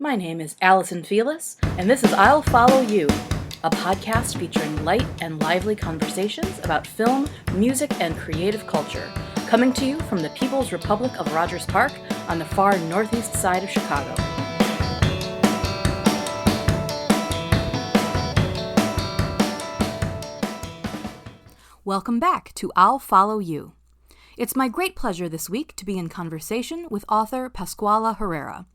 My name is Allison Felis, and this is I'll Follow You, a podcast featuring light and lively conversations about film, music, and creative culture, coming to you from the People's Republic of Rogers Park on the far northeast side of Chicago. Welcome back to I'll Follow You. It's my great pleasure this week to be in conversation with author Pascuala Herrera.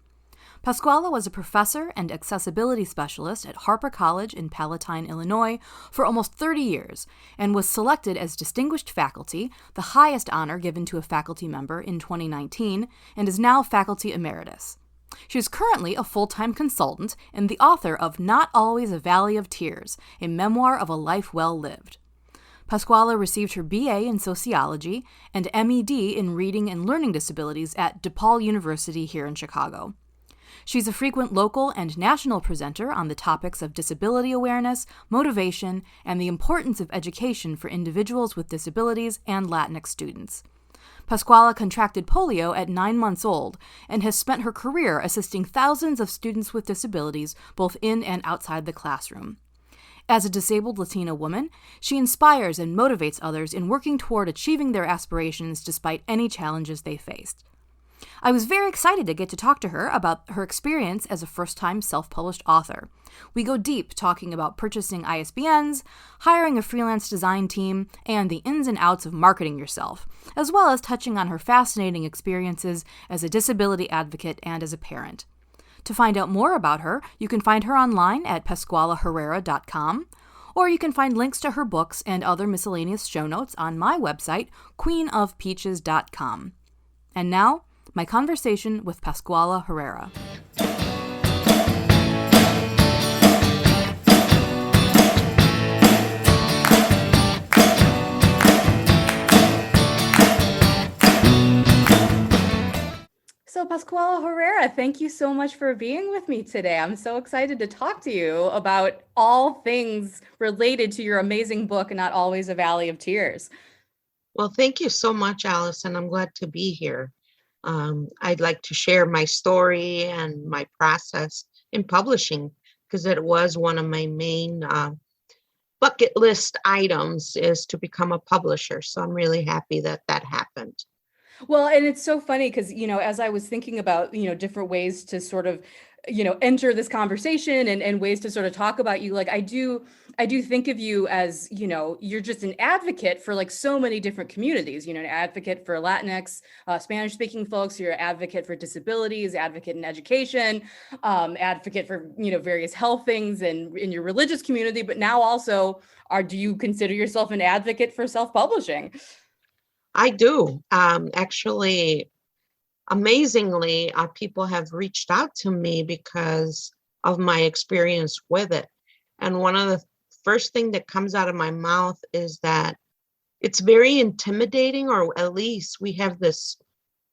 Pascuala was a professor and accessibility specialist at Harper College in Palatine, Illinois, for almost 30 years, and was selected as distinguished faculty, the highest honor given to a faculty member in 2019, and is now faculty emeritus. She is currently a full-time consultant and the author of Not Always a Valley of Tears, a memoir of a life well lived. Pascuala received her BA in sociology and MED in reading and learning disabilities at DePaul University here in Chicago. She's a frequent local and national presenter on the topics of disability awareness, motivation, and the importance of education for individuals with disabilities and Latinx students. Pascuala contracted polio at 9 months old and has spent her career assisting thousands of students with disabilities both in and outside the classroom. As a disabled Latina woman, she inspires and motivates others in working toward achieving their aspirations despite any challenges they faced. I was very excited to get to talk to her about her experience as a first-time self-published author. We go deep talking about purchasing ISBNs, hiring a freelance design team, and the ins and outs of marketing yourself, as well as touching on her fascinating experiences as a disability advocate and as a parent. To find out more about her, you can find her online at pascualaherrera.com, or you can find links to her books and other miscellaneous show notes on my website, queenofpeaches.com. And now, my conversation with Pascuala Herrera. So, Pascuala Herrera, thank you so much for being with me today. I'm so excited to talk to you about all things related to your amazing book, Not Always a Valley of Tears. Well, thank you so much, Allison. I'm glad to be here. I'd like to share my story and my process in publishing because it was one of my main bucket list items is to become a publisher. So I'm really happy that that happened. Well, and it's so funny because, as I was thinking about, different ways to sort of, enter this conversation and ways to sort of talk about you, like I do think of you as, you're just an advocate for like so many different communities, an advocate for Latinx, Spanish speaking folks, you're an advocate for disabilities, advocate in education, advocate for, various health things and in your religious community, but now also do you consider yourself an advocate for self-publishing? I do. Actually, amazingly, people have reached out to me because of my experience with it. And one of the first thing that comes out of my mouth is that it's very intimidating, or at least we have this,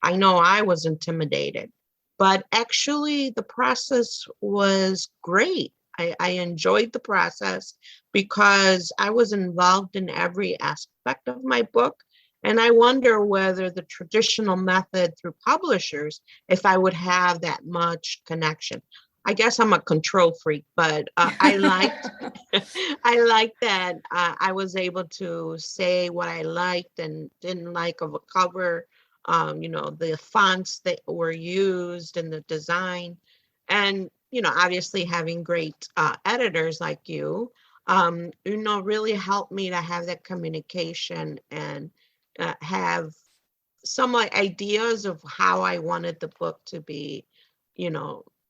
I know I was intimidated, but actually the process was great. I enjoyed the process because I was involved in every aspect of my book. And I wonder whether the traditional method through publishers, if I would have that much connection. I guess I'm a control freak, but I liked I liked that I was able to say what I liked and didn't like of a cover, the fonts that were used and the design. And, obviously having great editors like you, really helped me to have that communication and have some ideas of how I wanted the book to be,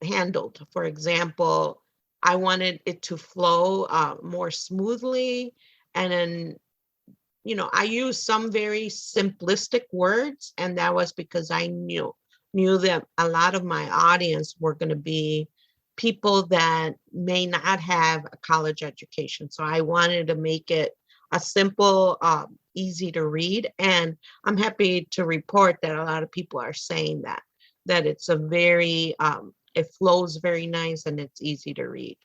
handled. For example, I wanted it to flow more smoothly. And then, I used some very simplistic words, and that was because I knew that a lot of my audience were going to be people that may not have a college education. So I wanted to make it a simple, easy to read. And I'm happy to report that a lot of people are saying that it's a very, it flows very nice and it's easy to read.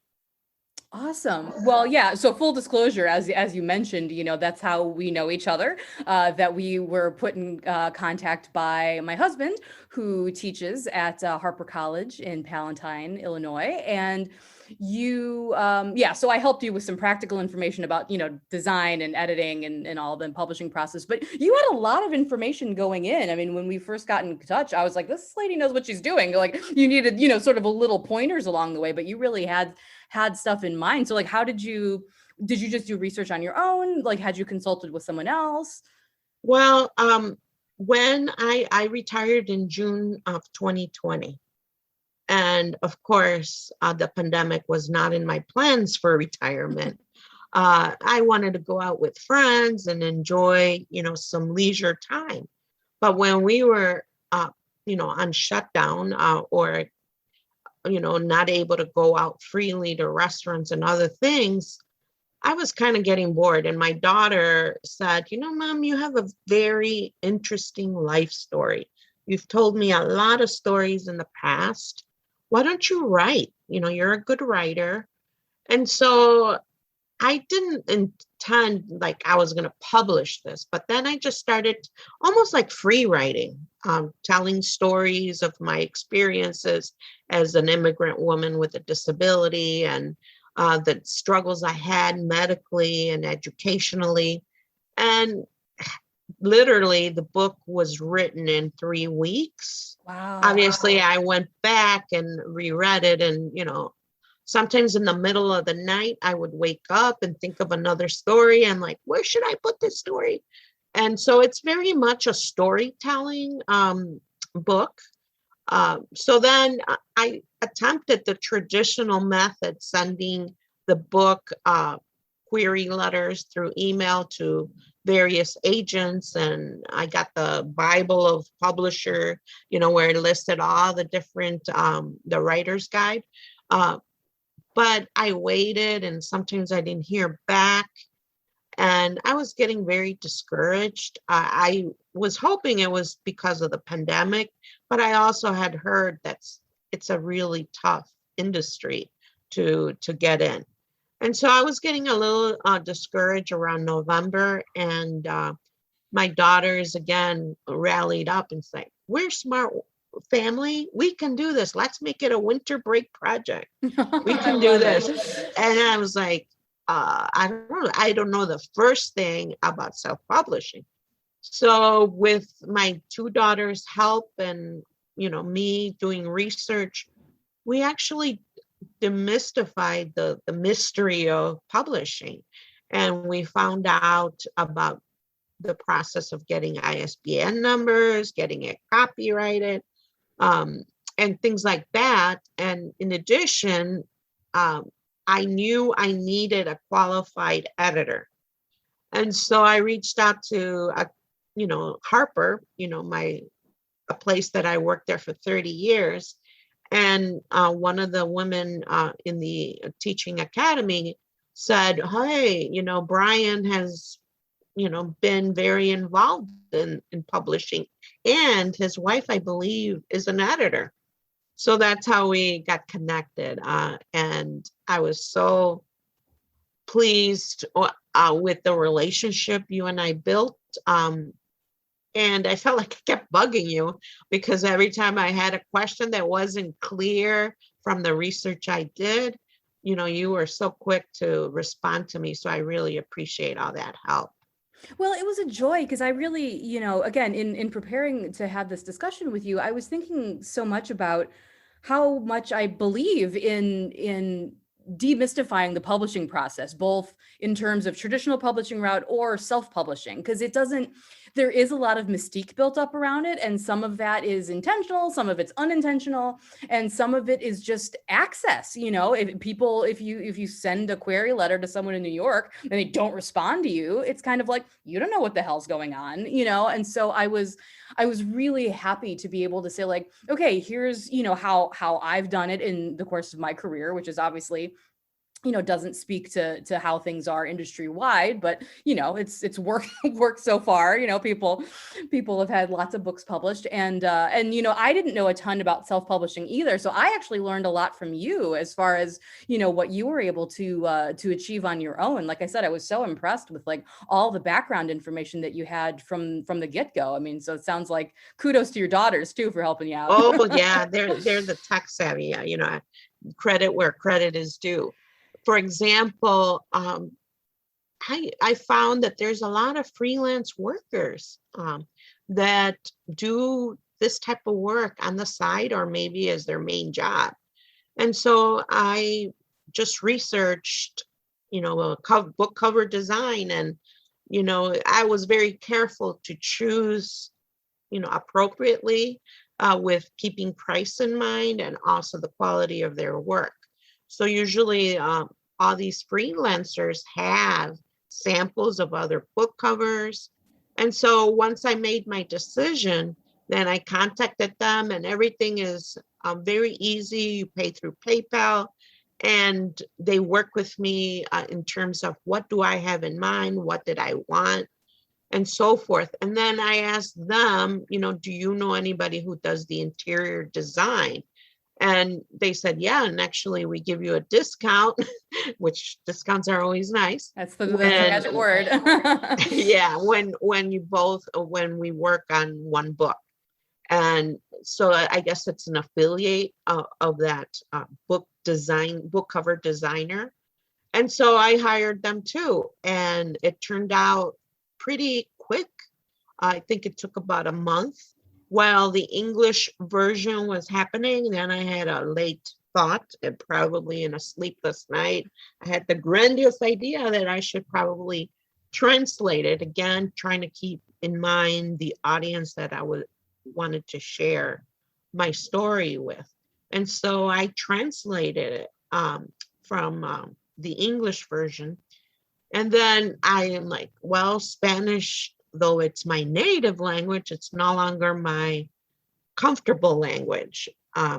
Awesome. Well, yeah. So full disclosure, as you mentioned, that's how we know each other. That we were put in contact by my husband, who teaches at Harper College in Palatine, Illinois. And you, so I helped you with some practical information about, design and editing and all the publishing process. But you had a lot of information going in. I mean, when we first got in touch, I was like, this lady knows what she's doing. Like, you needed, sort of a little pointers along the way, but you really had stuff in mind. So like, how did you just do research on your own? Like, had you consulted with someone else? Well, when I retired in June of 2020, and of course, the pandemic was not in my plans for retirement. I wanted to go out with friends and enjoy, some leisure time. But when we were, on shutdown or, not able to go out freely to restaurants and other things, I was kind of getting bored. And my daughter said, Mom, you have a very interesting life story. You've told me a lot of stories in the past. Why don't you write? You're a good writer. And so I didn't intend like I was going to publish this, but then I just started almost like free writing, telling stories of my experiences as an immigrant woman with a disability and the struggles I had medically and educationally. And literally the book was written in 3 weeks. Wow. Obviously, I went back and reread it, and sometimes in the middle of the night, I would wake up and think of another story. And like, where should I put this story? And so it's very much a storytelling book. So then I attempted the traditional method, sending the book query letters through email to various agents. And I got the Bible of publisher, where it listed all the different, the writer's guide. But I waited, and sometimes I didn't hear back. And I was getting very discouraged. I was hoping it was because of the pandemic, but I also had heard that it's a really tough industry to get in. And so I was getting a little discouraged around November. And my daughters again rallied up and said, "We're smart family. We can do this. Let's make it a winter break project. We can do this." And I was like, I don't know the first thing about self-publishing. So with my 2 daughters' help and, me doing research, we actually demystified the mystery of publishing. And we found out about the process of getting ISBN numbers, getting it copyrighted, and things like that. And in addition, I knew I needed a qualified editor. And so I reached out to, Harper, a place that I worked there for 30 years. And one of the women in the teaching academy said, "Hey, Brian has, been very involved in publishing. And his wife, I believe, is an editor." So that's how we got connected. And I was so pleased with the relationship you and I built. And I felt like I kept bugging you because every time I had a question that wasn't clear from the research I did, you were so quick to respond to me. So I really appreciate all that help. Well, it was a joy because I really, again, in preparing to have this discussion with you, I was thinking so much about how much I believe in demystifying the publishing process, both in terms of traditional publishing route or self-publishing, because there is a lot of mystique built up around it. And some of that is intentional, some of it's unintentional, and some of it is just access. If you send a query letter to someone in New York and they don't respond to you, it's kind of like, you don't know what the hell's going on, And so I was really happy to be able to say like, okay, here's, how I've done it in the course of my career, which is obviously doesn't speak to how things are industry wide, but it's worked so far. People have had lots of books published, and I didn't know a ton about self-publishing either. So I actually learned a lot from you as far as what you were able to achieve on your own. Like I said, I was so impressed with like all the background information that you had from the get-go. I mean, so it sounds like kudos to your daughters too for helping you out. Oh yeah, they're the tech savvy. Credit where credit is due. For example, I found that there's a lot of freelance workers that do this type of work on the side or maybe as their main job. And so I just researched, a book cover design, and, I was very careful to choose, appropriately with keeping price in mind and also the quality of their work. So usually all these freelancers have samples of other book covers. And so once I made my decision, then I contacted them, and everything is very easy. You pay through PayPal, and they work with me in terms of what do I have in mind, what did I want, and so forth. And then I asked them, do you know anybody who does the interior design? And they said, yeah, and actually we give you a discount, which discounts are always nice. That's the magic word. Yeah, when we work on one book. And so I guess it's an affiliate of that book cover designer. And so I hired them too. And it turned out pretty quick. I think it took about a month while the English version was happening. Then I had a late thought, and probably in a sleepless night, I had the grandiose idea that I should probably translate it again, trying to keep in mind the audience that I wanted to share my story with. And so I translated it from the English version. And then I am like, well, Spanish, though it's my native language, it's no longer my comfortable language. I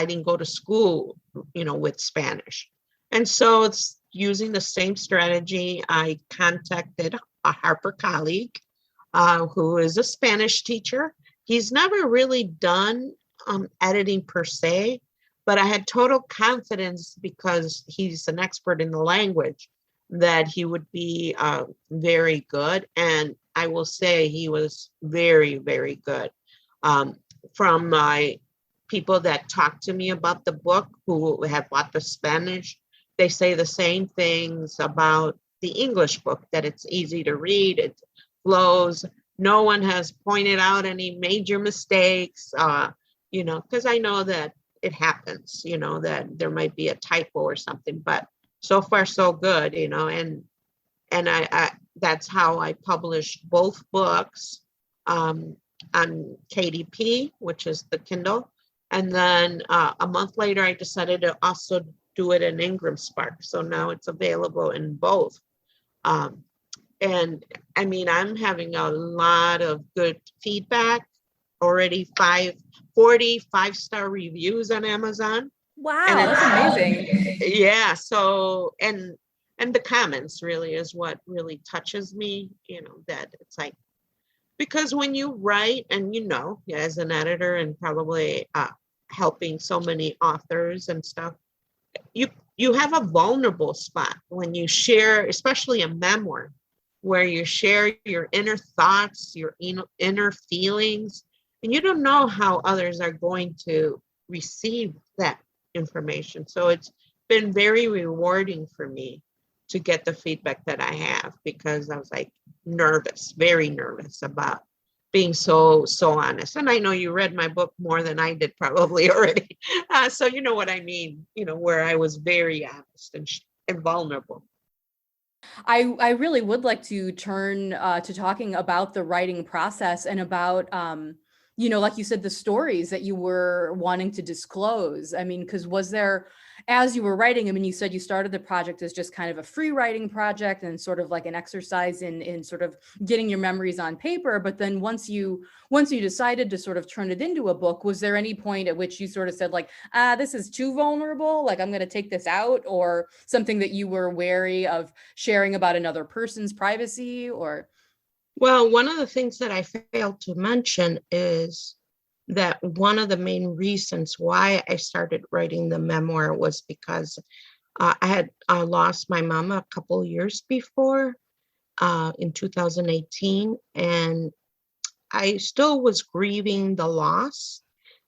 didn't go to school, with Spanish. And so it's using the same strategy. I contacted a Harper colleague who is a Spanish teacher. He's never really done editing per se, but I had total confidence because he's an expert in the language that he would be very good. And I will say he was very, very good. From my people that talk to me about the book who have bought the Spanish, they say the same things about the English book, that it's easy to read, it flows. No one has pointed out any major mistakes, because I know that it happens, that there might be a typo or something, but so far so good, and I that's how I published both books on KDP, which is the Kindle. And then a month later, I decided to also do it in Ingram Spark. So now it's available in both. And I mean, I'm having a lot of good feedback, already 40 5-star reviews on Amazon. Wow, that's amazing. Yeah. So, and the comments really is what really touches me, that it's like, because when you write and, as an editor and probably helping so many authors and stuff, you have a vulnerable spot when you share, especially a memoir, where you share your inner thoughts, your inner feelings, and you don't know how others are going to receive that information. So it's been very rewarding for me to get the feedback that I have, because I was like nervous, very nervous about being so honest. And I know you read my book more than I did probably already. So you know what I mean, where I was very honest and vulnerable. I really would like to turn to talking about the writing process and about like you said, the stories that you were wanting to disclose. I mean, because was there, as you were writing, I mean, you said you started the project as just kind of a free writing project and sort of like an exercise in sort of getting your memories on paper. But then once you decided to sort of turn it into a book, was there any point at which you sort of said like, this is too vulnerable, like I'm going to take this out, or something that you were wary of sharing about another person's privacy, or? Well, one of the things that I failed to mention is that one of the main reasons why I started writing the memoir was because I had lost my mom a couple of years before in 2018, and I still was grieving the loss.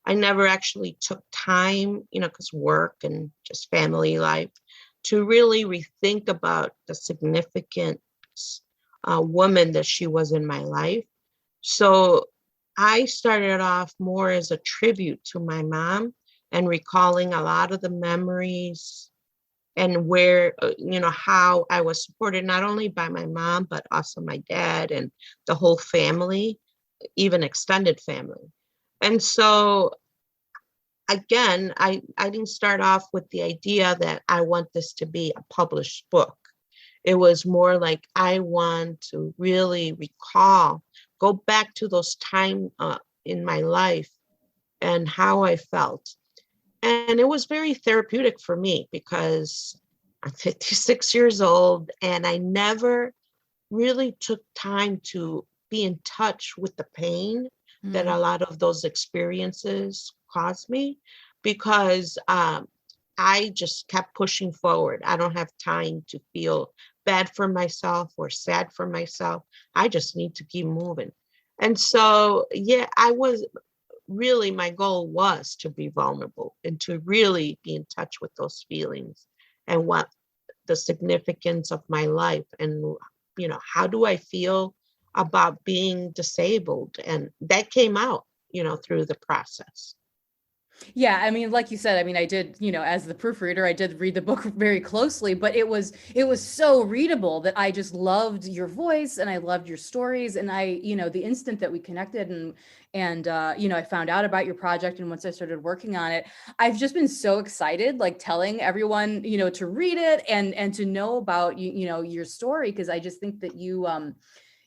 I never actually took time, because work and just family life, to really rethink about the significance woman that she was in my life. So I started off more as a tribute to my mom and recalling a lot of the memories and where, how I was supported not only by my mom, but also my dad and the whole family, even extended family. And so again, I didn't start off with the idea that I want this to be a published book. It was more like I want to really recall, go back to those time in my life and how I felt. And it was very therapeutic for me because I'm 56 years old and I never really took time to be in touch with the pain that a lot of those experiences caused me, because I just kept pushing forward. I don't have time to feel bad for myself or sad for myself. I just need to keep moving. And so, yeah, my goal was to be vulnerable and to really be in touch with those feelings and what the significance of my life and, how do I feel about being disabled? And that came out, through the process. Yeah, I mean, like you said, I mean, I did, as the proofreader, I did read the book very closely, but it was so readable that I just loved your voice and I loved your stories. And the instant that we connected and I found out about your project, and once I started working on it, I've just been so excited, like telling everyone, to read it and to know about your story, because I just think that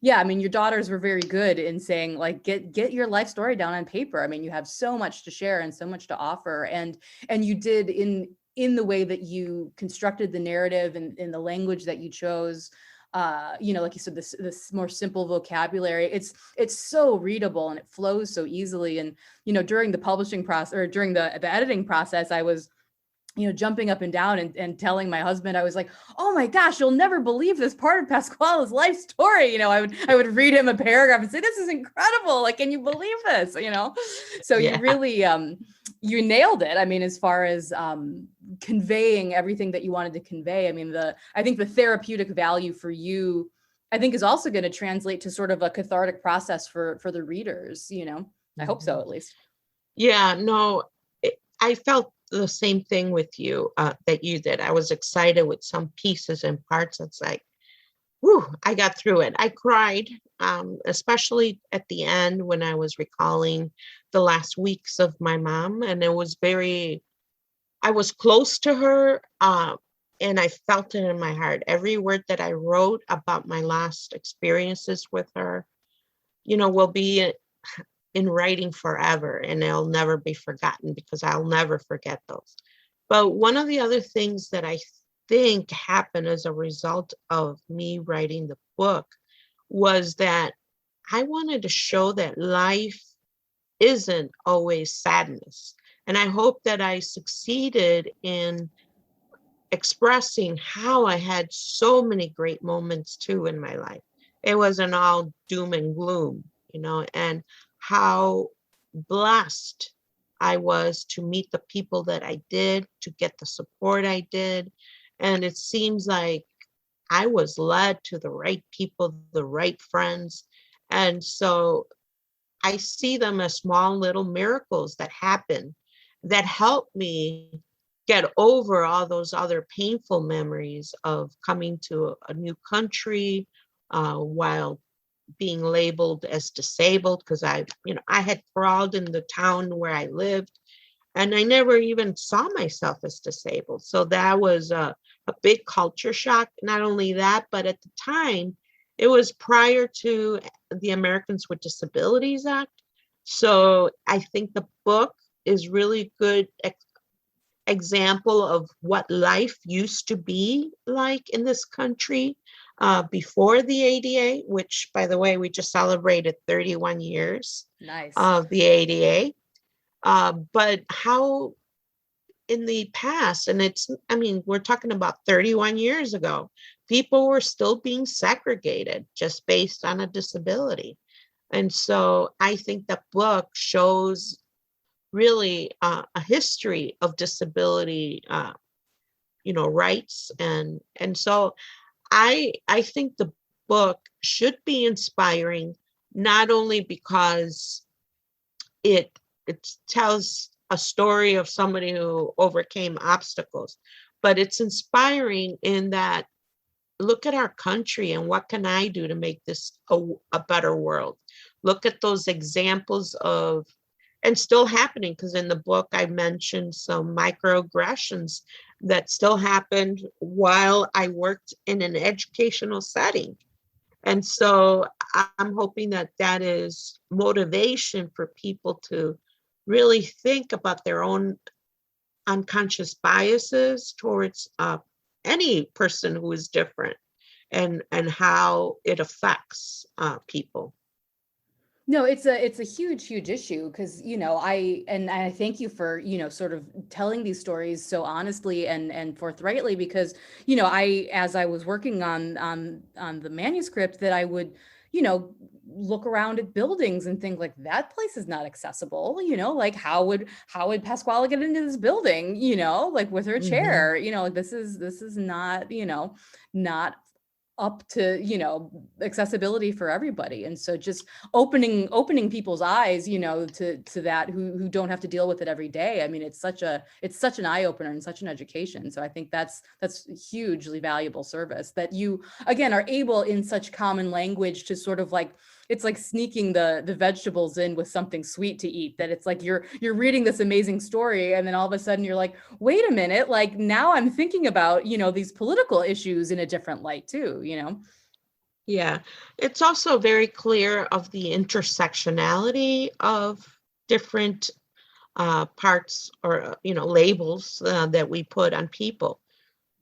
yeah, I mean, your daughters were very good in saying, like, get your life story down on paper. I mean, you have so much to share and so much to offer, and you did in the way that you constructed the narrative and in the language that you chose. Like you said, this more simple vocabulary. It's so readable and it flows so easily. And during the publishing process, or during the editing process, I was jumping up and down and telling my husband, I was like, oh my gosh, you'll never believe this part of Pascuala's life story. I would read him a paragraph and say, this is incredible. Like, can you believe this? So you Yeah. really, you nailed it. I mean, as far as conveying everything that you wanted to convey. I mean, I think the therapeutic value for you, I think, is also going to translate to sort of a cathartic process for the readers, I hope so, at least. Yeah, no, I felt the same thing with you that you did. I was excited with some pieces and parts. It's like, whew, I got through it. I cried, especially at the end when I was recalling the last weeks of my mom. And I was close to her, and I felt it in my heart. Every word that I wrote about my last experiences with her, will be in writing forever, and they'll never be forgotten because I'll never forget those. But one of the other things that I think happened as a result of me writing the book was that I wanted to show that life isn't always sadness. And I hope that I succeeded in expressing how I had so many great moments too in my life. It wasn't all doom and gloom, and how blessed I was to meet the people that I did, to get the support I did. And it seems like I was led to the right people, the right friends. And so I see them as small little miracles that happen that help me get over all those other painful memories of coming to a new country while being labeled as disabled because I had crawled in the town where I lived, and I never even saw myself as disabled. So that was a big culture shock. Not only that, but at the time, it was prior to the Americans with Disabilities Act. So I think the book is really good example of what life used to be like in this country before the ADA, which, by the way, we just celebrated 31 years Nice. of the ADA. But how in the past, and we're talking about 31 years ago, people were still being segregated just based on a disability. And so I think the book shows really a history of disability, rights. And so I think the book should be inspiring, not only because it tells a story of somebody who overcame obstacles, but it's inspiring in that, look at our country and what can I do to make this a better world? Look at those examples of, and still happening, because in the book I mentioned some microaggressions that still happened while I worked in an educational setting. And so I'm hoping that that is motivation for people to really think about their own unconscious biases towards any person who is different, and how it affects people. No, it's a huge issue because, I thank you for, sort of telling these stories so honestly and forthrightly, because, as I was working on the manuscript, that I would, look around at buildings and think like, that place is not accessible, like how would Pascuala get into this building, like with her chair, like this is not, not up to, accessibility for everybody. And so just opening people's eyes, to that, who don't have to deal with it every day. I mean, it's such an eye opener and such an education. So I think that's hugely valuable service that you, again, are able in such common language to sort of like, it's like sneaking the vegetables in with something sweet to eat, that it's like you're reading this amazing story and then all of a sudden you're like, wait a minute, like now I'm thinking about, these political issues in a different light too, Yeah, it's also very clear of the intersectionality of different parts, or labels that we put on people.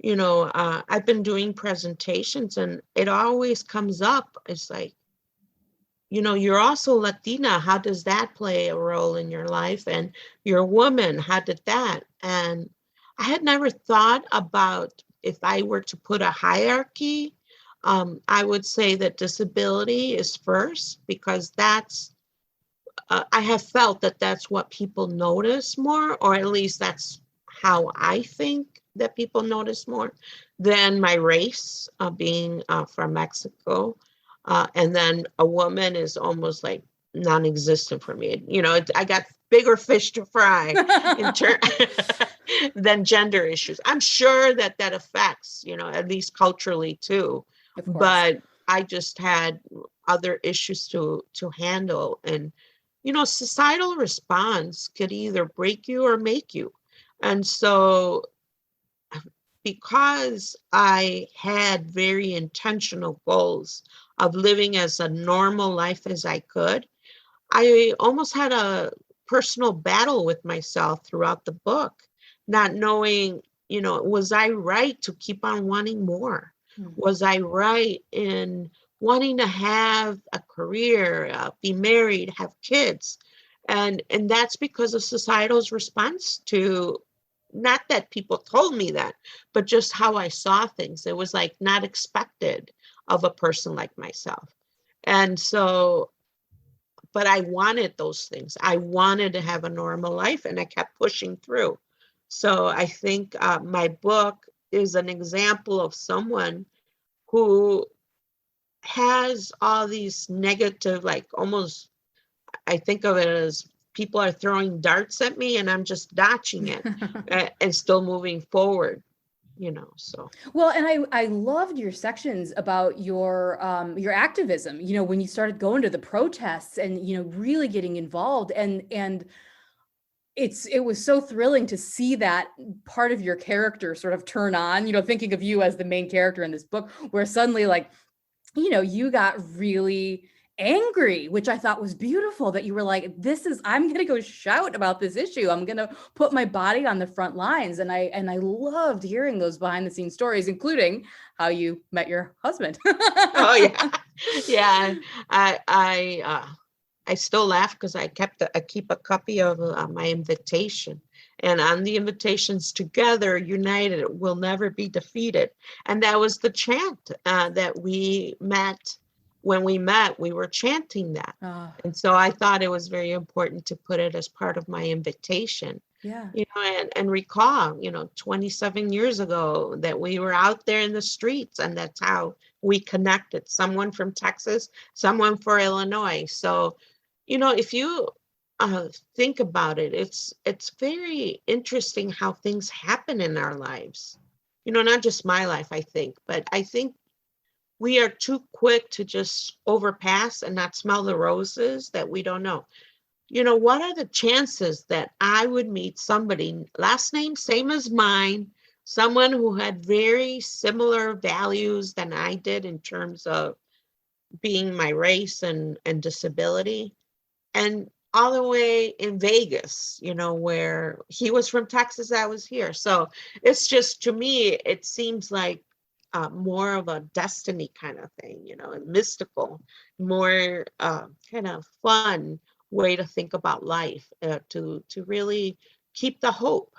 I've been doing presentations and it always comes up. It's like, you're also Latina. How does that play a role in your life? And you're a woman. How did that? And I had never thought about, if I were to put a hierarchy, I would say that disability is first, because I have felt that that's what people notice more, or at least that's how I think that people notice more than my race, being from Mexico. And then a woman is almost like non-existent for me. I got bigger fish to fry than gender issues. I'm sure that affects, at least culturally too. But I just had other issues to handle. And, societal response could either break you or make you. And so, because I had very intentional goals of living as a normal life as I could, I almost had a personal battle with myself throughout the book, not knowing, was I right to keep on wanting more? Was I right in wanting to have a career, be married, have kids? And that's because of societal's response to, not that people told me that, but just how I saw things. It was like not expected of a person like myself. And so, but I wanted those things. I wanted to have a normal life, and I kept pushing through. So I think my book is an example of someone who has all these negative, like almost, I think of it as people are throwing darts at me and I'm just dodging it and still moving forward. so. Well, and I loved your sections about your activism, when you started going to the protests and, really getting involved, and it was so thrilling to see that part of your character sort of turn on, thinking of you as the main character in this book, where suddenly, like, you got really angry, which I thought was beautiful, that you were like, I'm going to go shout about this issue. I'm going to put my body on the front lines. And I loved hearing those behind the scenes stories, including how you met your husband. Oh yeah. Yeah. I still laugh because I keep a copy of my invitation, and on the invitations, together united will never be defeated. And that was the chant that we met. When we met, we were chanting that. Oh, And so I thought it was very important to put it as part of my invitation. yeah. And recall, 27 years ago that we were out there in the streets, and that's how we connected. Someone from Texas, someone for Illinois. So, if you think about it, it's very interesting how things happen in our lives. Not just my life, I think, but I think we are too quick to just overpass and not smell the roses that we don't know. What are the chances that I would meet somebody, last name same as mine, someone who had very similar values than I did in terms of being my race and disability, and all the way in Vegas, where he was from Texas, I was here. So it's just, to me, it seems like more of a destiny kind of thing, mystical, more kind of fun way to think about life, to really keep the hope.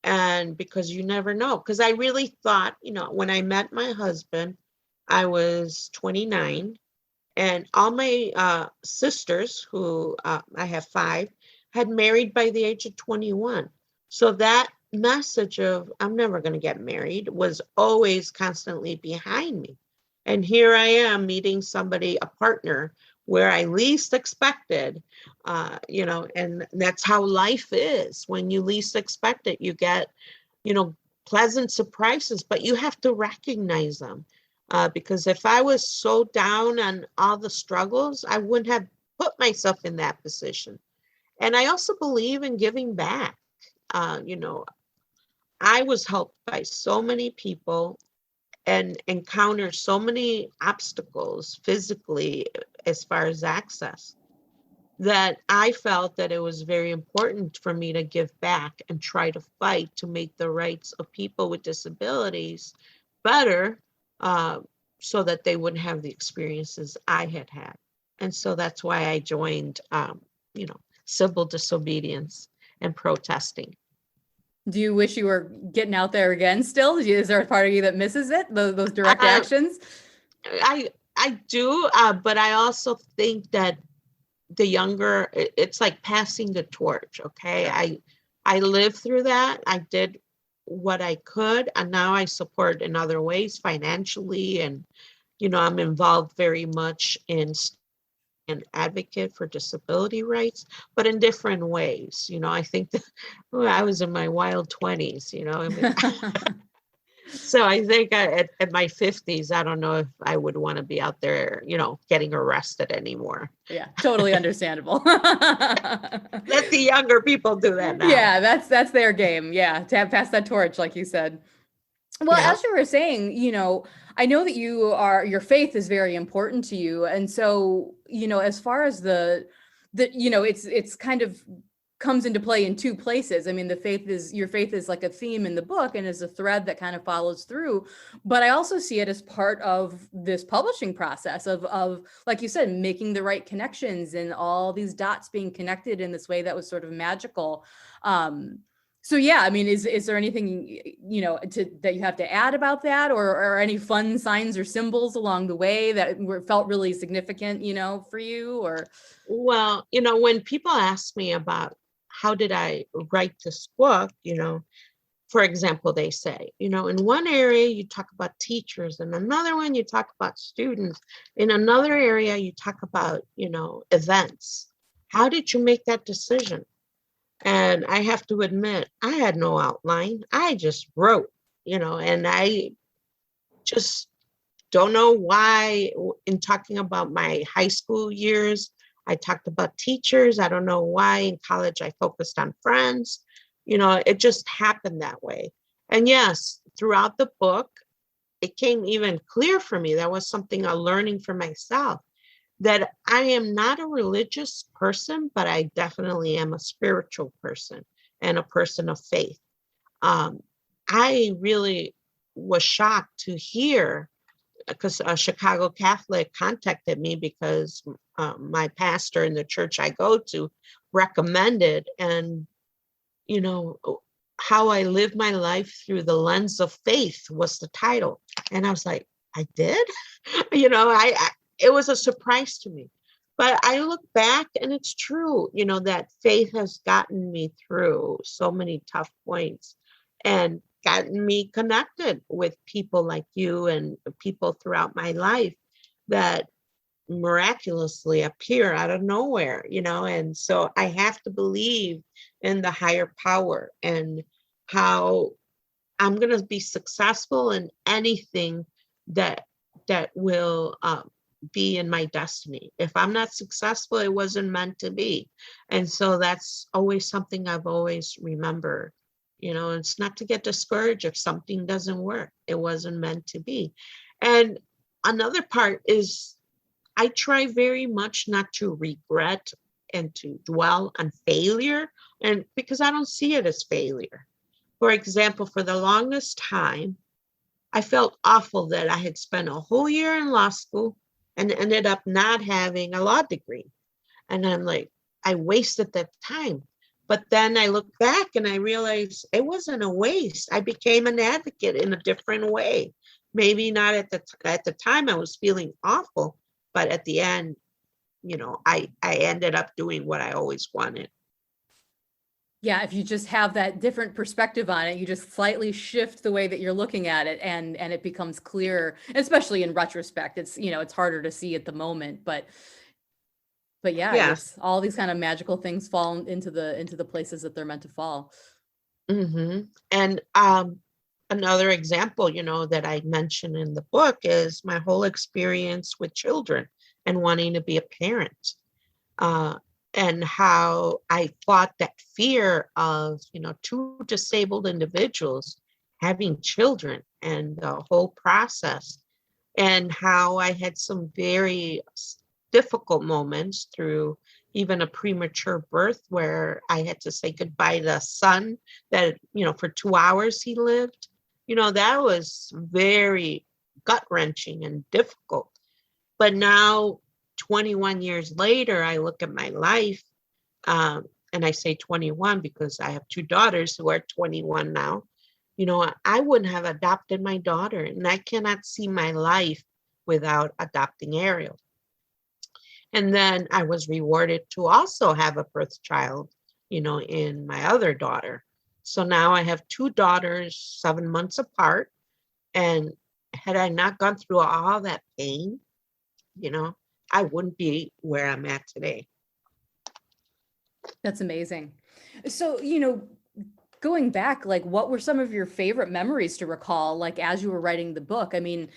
And because you never know, because I really thought, when I met my husband, I was 29, and all my sisters, who I have 5, had married by the age of 21. So that message of I'm never going to get married was always constantly behind me. And here I am meeting somebody, a partner, where I least expected, and that's how life is. When you least expect it, you get, pleasant surprises, but you have to recognize them. Because if I was so down on all the struggles, I wouldn't have put myself in that position. And I also believe in giving back. I was helped by so many people and encountered so many obstacles physically as far as access, that I felt that it was very important for me to give back and try to fight to make the rights of people with disabilities better, so that they wouldn't have the experiences I had had. And so that's why I joined, civil disobedience and protesting. Do you wish you were getting out there again still? Is there a part of you that misses it, those direct Uh, actions? I do, but I also think that the younger, it's like passing the torch. Okay. Sure. I lived through that. I did what I could, and now I support in other ways financially. And, I'm involved very much in an advocate for disability rights, but in different ways. I think that I was in my wild 20s, I mean, so I think at my 50s, I don't know if I would want to be out there, getting arrested anymore. Yeah, totally understandable. Let the younger people do that now. Yeah, that's their game. Yeah, to have passed that torch, like you said. Well, Yeah. as you were saying, I know that your faith is very important to you. And so, as far as it's kind of comes into play in two places. I mean, your faith is like a theme in the book and is a thread that kind of follows through. But I also see it as part of this publishing process of, like you said, making the right connections and all these dots being connected in this way that was sort of magical. So yeah, I mean, is there anything, that you have to add about that, or any fun signs or symbols along the way that felt really significant, for you? Or Well, when people ask me about how did I write this book, for example, they say, in one area you talk about teachers, in another one you talk about students, in another area you talk about, events. How did you make that decision? And I have to admit, I had no outline. I just wrote, and I just don't know why in talking about my high school years, I talked about teachers. I don't know why in college I focused on friends. It just happened that way. And yes, throughout the book, it came even clear for me. That was something I'm learning for myself, that I am not a religious person, but I definitely am a spiritual person and a person of faith. Um, I really was shocked to hear, because a Chicago Catholic contacted me because my pastor in the church I go to recommended, and you know how I live my life through the lens of faith was the title, and I was like, I did. I it was a surprise to me, but I look back and it's true, that faith has gotten me through so many tough points and gotten me connected with people like you and people throughout my life that miraculously appear out of nowhere, and so I have to believe in the higher power and how I'm going to be successful in anything that will be in my destiny. If I'm not successful, it wasn't meant to be. And so that's always something I've always remembered. It's not to get discouraged if something doesn't work. It wasn't meant to be. And another part is I try very much not to regret and to dwell on failure, and because I don't see it as failure. For example, for the longest time, I felt awful that I had spent a whole year in law school and ended up not having a law degree. And I'm like, I wasted that time. But then I look back and I realized it wasn't a waste. I became an advocate in a different way. Maybe not at the time I was feeling awful, but at the end, I ended up doing what I always wanted. Yeah, if you just have that different perspective on it, you just slightly shift the way that you're looking at it, and it becomes clear, especially in retrospect. It's harder to see at the moment, but yeah, Yes. it's all these kind of magical things fall into the places that they're meant to fall. Mm-hmm. And another example, that I mentioned in the book is my whole experience with children and wanting to be a parent. And how I fought that fear of, two disabled individuals having children and the whole process, and how I had some very difficult moments through even a premature birth where I had to say goodbye to a son that, for 2 hours he lived. That was very gut wrenching and difficult. But now, 21 years later, I look at my life, and I say 21 because I have two daughters who are 21 now. I wouldn't have adopted my daughter, and I cannot see my life without adopting Ariel. And then I was rewarded to also have a birth child, in my other daughter. So now I have two daughters, 7 months apart. And had I not gone through all that pain, I wouldn't be where I'm at today. That's amazing. So, going back, like, what were some of your favorite memories to recall, like, as you were writing the book? I mean,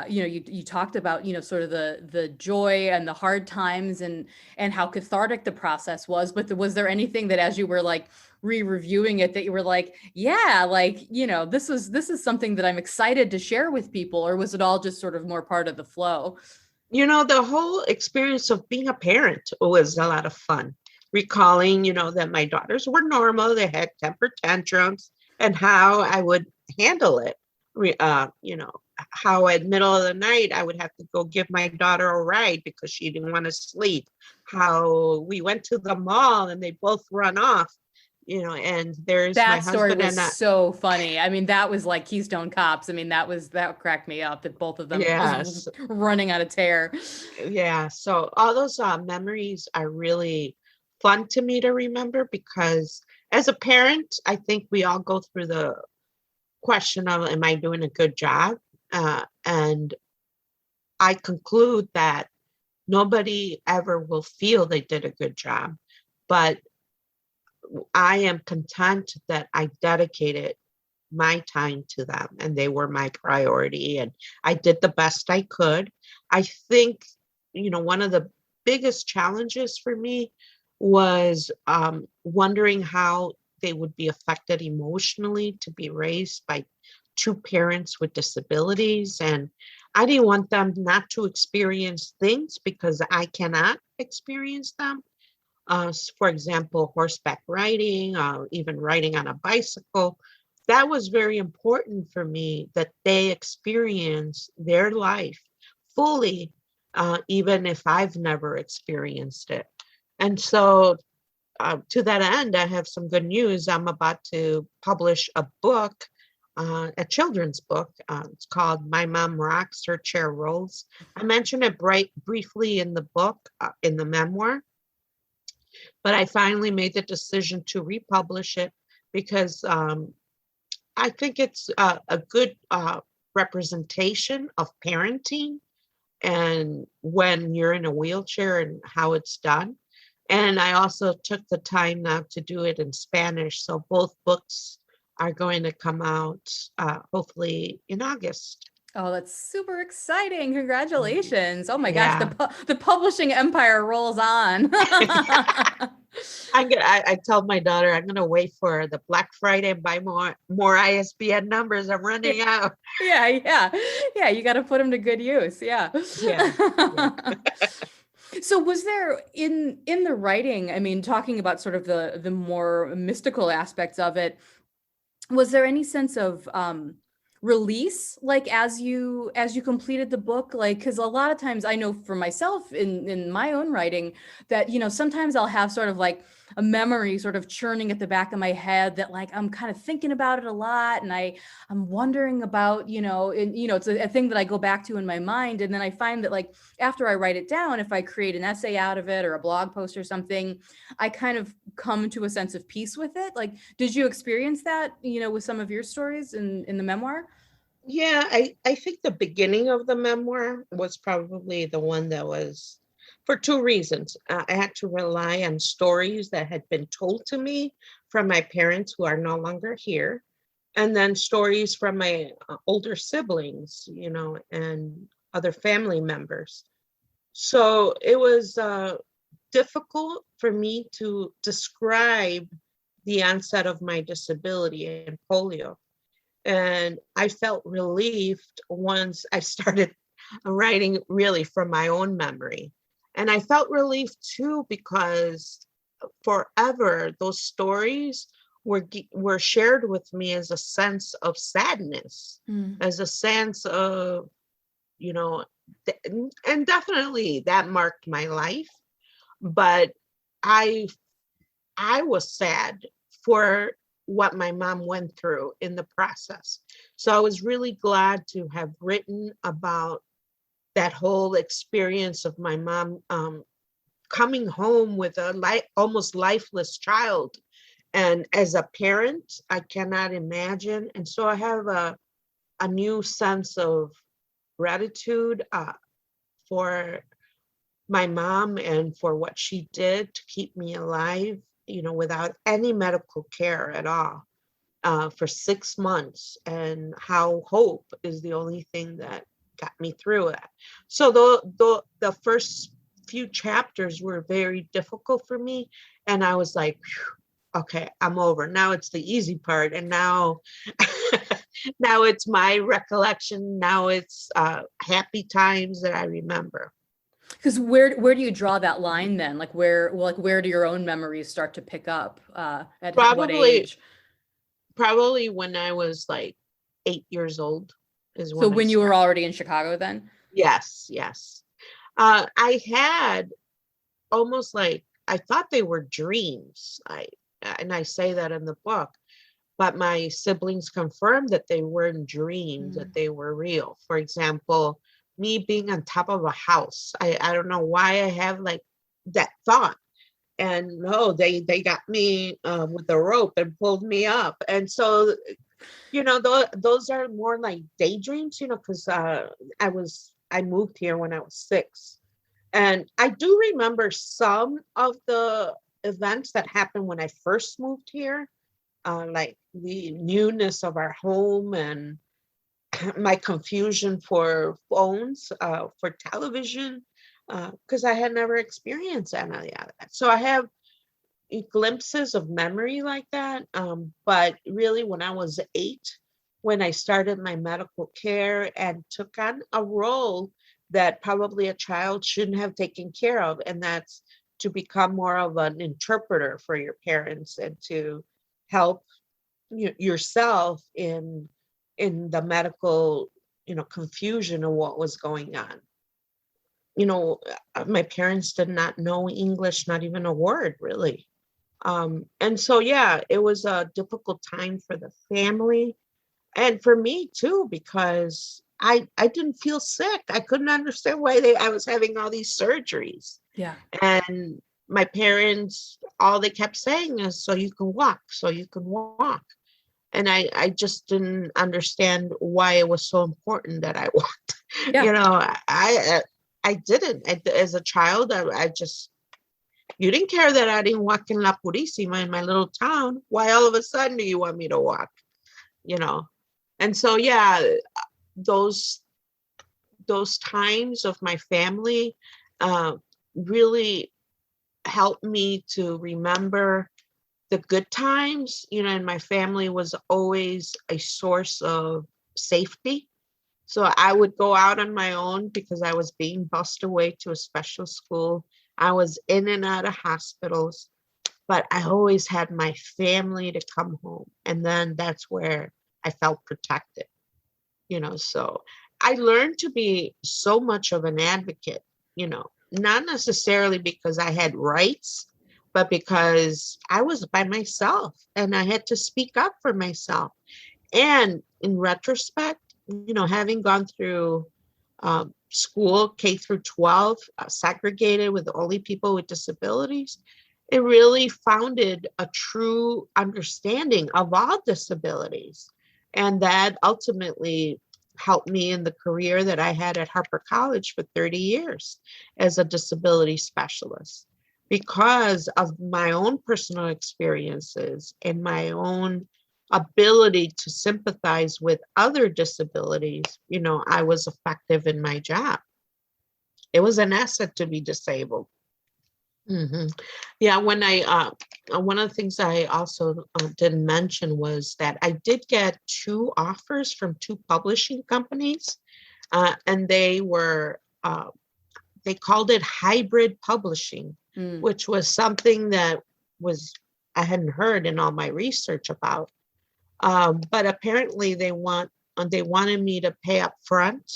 you talked about, sort of the joy and the hard times and how cathartic the process was, but was there anything that as you were like re-reviewing it that you were like, yeah, like, this is something that I'm excited to share with people, or was it all just sort of more part of the flow? The whole experience of being a parent was a lot of fun. Recalling, that my daughters were normal, they had temper tantrums, and how I would handle it. How at middle of the night I would have to go give my daughter a ride because she didn't want to sleep. How we went to the mall and they both run off. And there's my That story husband was and I. so funny. I mean, that was like Keystone Cops. I mean, that cracked me up that both of them Yes. just running on a tear. Yeah, so all those memories are really fun to me to remember because as a parent, I think we all go through the question of, am I doing a good job? And I conclude that nobody ever will feel they did a good job, but I am content that I dedicated my time to them, and they were my priority, and I did the best I could. I think, one of the biggest challenges for me was wondering how they would be affected emotionally to be raised by two parents with disabilities. And I didn't want them not to experience things because I cannot experience them. For example, horseback riding, even riding on a bicycle. That was very important for me, that they experience their life fully, even if I've never experienced it. And so, to that end, I have some good news. I'm about to publish a book, a children's book. It's called My Mom Rocks, Her Chair Rolls. I mentioned it briefly in the book, in the memoir, but I finally made the decision to republish it because I think it's a good representation of parenting and when you're in a wheelchair and how it's done. And I also took the time now to do it in Spanish. So both books are going to come out hopefully in August. Oh, that's super exciting. Congratulations. Oh my gosh, Yeah. the publishing empire rolls on. I told my daughter I'm gonna wait for the Black Friday and buy more ISBN numbers. I'm running out. Yeah. You got to put them to good use. Yeah. Yeah. Yeah. So was there in the writing, I mean, talking about sort of the more mystical aspects of it, was there any sense of release, like as you completed the book? Like, because a lot of times I know for myself in my own writing that, sometimes I'll have sort of like a memory sort of churning at the back of my head that like I'm kind of thinking about it a lot, and I'm wondering about, and it's a thing that I go back to in my mind. And then I find that like after I write it down, if I create an essay out of it or a blog post or something, I kind of come to a sense of peace with it. Like, did you experience that, with some of your stories in the memoir? Yeah, I think the beginning of the memoir was probably the one that was, for two reasons. I had to rely on stories that had been told to me from my parents who are no longer here, and then stories from my older siblings, and other family members. So it was difficult for me to describe the onset of my disability and polio. And I felt relieved once I started writing really from my own memory. And I felt relieved too because forever those stories were shared with me as a sense of sadness, Mm. as a sense of, you know, and definitely that marked my life. But I I was sad for what my mom went through in the process. So I was really glad to have written about that whole experience of my mom coming home with a almost lifeless child. And as a parent, I cannot imagine. And so I have a new sense of gratitude for my mom and for what she did to keep me alive, without any medical care at all, for 6 months, and how hope is the only thing that got me through it. So the first few chapters were very difficult for me, and I was like, okay, I'm over. Now it's the easy part, and now now it's my recollection. Now it's happy times that I remember. Because where do you draw that line then? Like where do your own memories start to pick up? At what Probably age? Probably when I was like 8 years old is So when I when you were started. already in Chicago then? Yes, yes. I had almost like, I thought they were dreams. And I say that in the book, but my siblings confirmed that they weren't dreams, that Mm. they were real. For example, me being on top of a house. I don't know why I have like that thought. And no, they got me with the rope and pulled me up. And so, those are more like daydreams, because I moved here when I was 6. And I do remember some of the events that happened when I first moved here. like the newness of our home and my confusion for phones, for television, because I had never experienced any of that. So I have glimpses of memory like that. But really, when I was 8, when I started my medical care and took on a role that probably a child shouldn't have taken care of, and that's to become more of an interpreter for your parents and to help yourself in the medical confusion of what was going on. My parents did not know English, not even a word really. And so, yeah, it was a difficult time for the family and for me too, because I didn't feel sick. I couldn't understand why I was having all these surgeries. Yeah. And my parents, all they kept saying is, so you can walk, so you can walk. And I just didn't understand why it was so important that I walked. Yeah. I didn't. As a child, I just, you didn't care that I didn't walk in La Purísima in my little town. Why all of a sudden do you want me to walk? You know? And so, yeah, those times of my family uh, really helped me to remember the good times, and my family was always a source of safety. So I would go out on my own because I was being bussed away to a special school. I was in and out of hospitals, but I always had my family to come home. And then that's where I felt protected, so I learned to be so much of an advocate, not necessarily because I had rights, but because I was by myself and I had to speak up for myself. And in retrospect, having gone through school K through 12, segregated with only people with disabilities, it really founded a true understanding of all disabilities. And that ultimately helped me in the career that I had at Harper College for 30 years as a disability specialist. Because of my own personal experiences and my own ability to sympathize with other disabilities, I was effective in my job. It was an asset to be disabled. hmm Yeah, when one of the things I also didn't mention was that I did get 2 offers from 2 publishing companies, and they called it hybrid publishing, which was something that was I hadn't heard in all my research about. But apparently they wanted me to pay up front.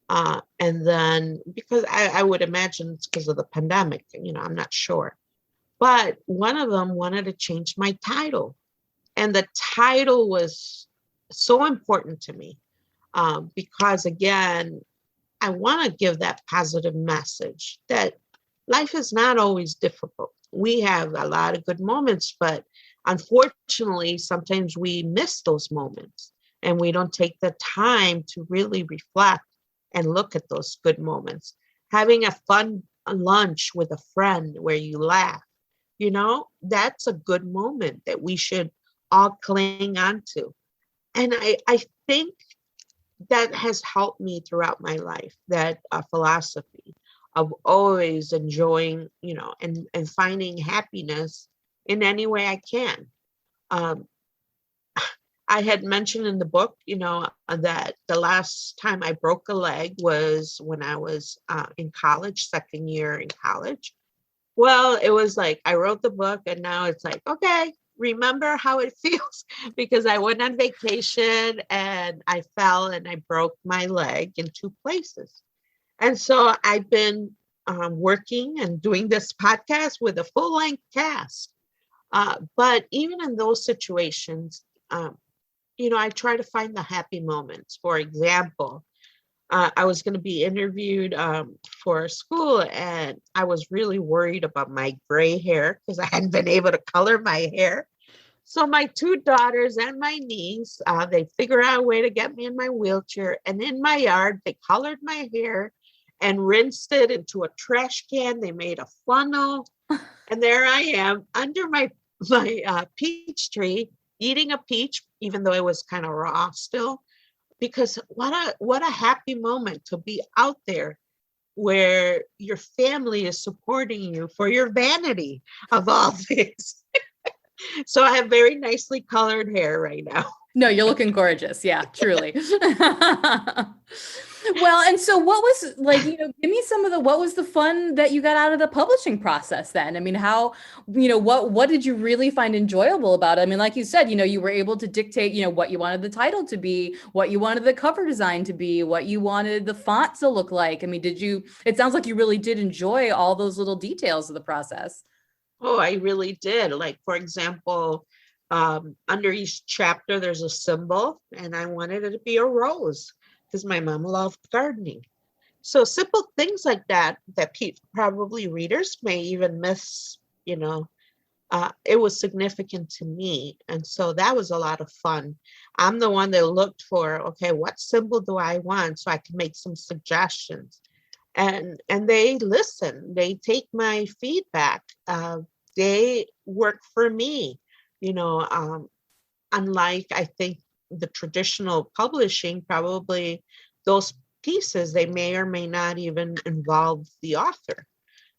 And then because I would imagine it's because of the pandemic, I'm not sure. But one of them wanted to change my title. And the title was so important to me because, again, I want to give that positive message that life is not always difficult. We have a lot of good moments, but unfortunately, sometimes we miss those moments and we don't take the time to really reflect and look at those good moments. Having a fun lunch with a friend where you laugh, that's a good moment that we should all cling on to. And I think that has helped me throughout my life, that philosophy of always enjoying, and finding happiness in any way I can. Um, I had mentioned in the book, that the last time I broke a leg was when I was in college, second year in college. Well, it was like I wrote the book and now it's like, okay, remember how it feels, because I went on vacation and I fell and I broke my leg in 2 places. And so I've been working and doing this podcast with a full length cast. But even in those situations, I try to find the happy moments. For example, I was going to be interviewed for school, and I was really worried about my gray hair because I hadn't been able to color my hair. So my 2 daughters and my niece, they figured out a way to get me in my wheelchair. And in my yard, they colored my hair and rinsed it into a trash can. They made a funnel. And there I am under my peach tree, eating a peach, even though it was kind of raw still, because what a happy moment to be out there where your family is supporting you for your vanity of all things. So I have very nicely colored hair right now. No, you're looking gorgeous. Yeah, truly. Well, and so what was like, give me some of what was the fun that you got out of the publishing process then? I mean, how, what did you really find enjoyable about it? I mean, like you said, you were able to dictate, what you wanted the title to be, what you wanted the cover design to be, what you wanted the font to look like. I mean, it sounds like you really did enjoy all those little details of the process. Oh, I really did. Like, for example, under each chapter, there's a symbol, and I wanted it to be a rose because my mom loved gardening. So simple things like that, that probably readers may even miss, it was significant to me. And so that was a lot of fun. I'm the one that looked for, okay, what symbol do I want? So I can make some suggestions. And they listen, they take my feedback. They work for me, unlike, I think, the traditional publishing, probably those pieces, they may or may not even involve the author.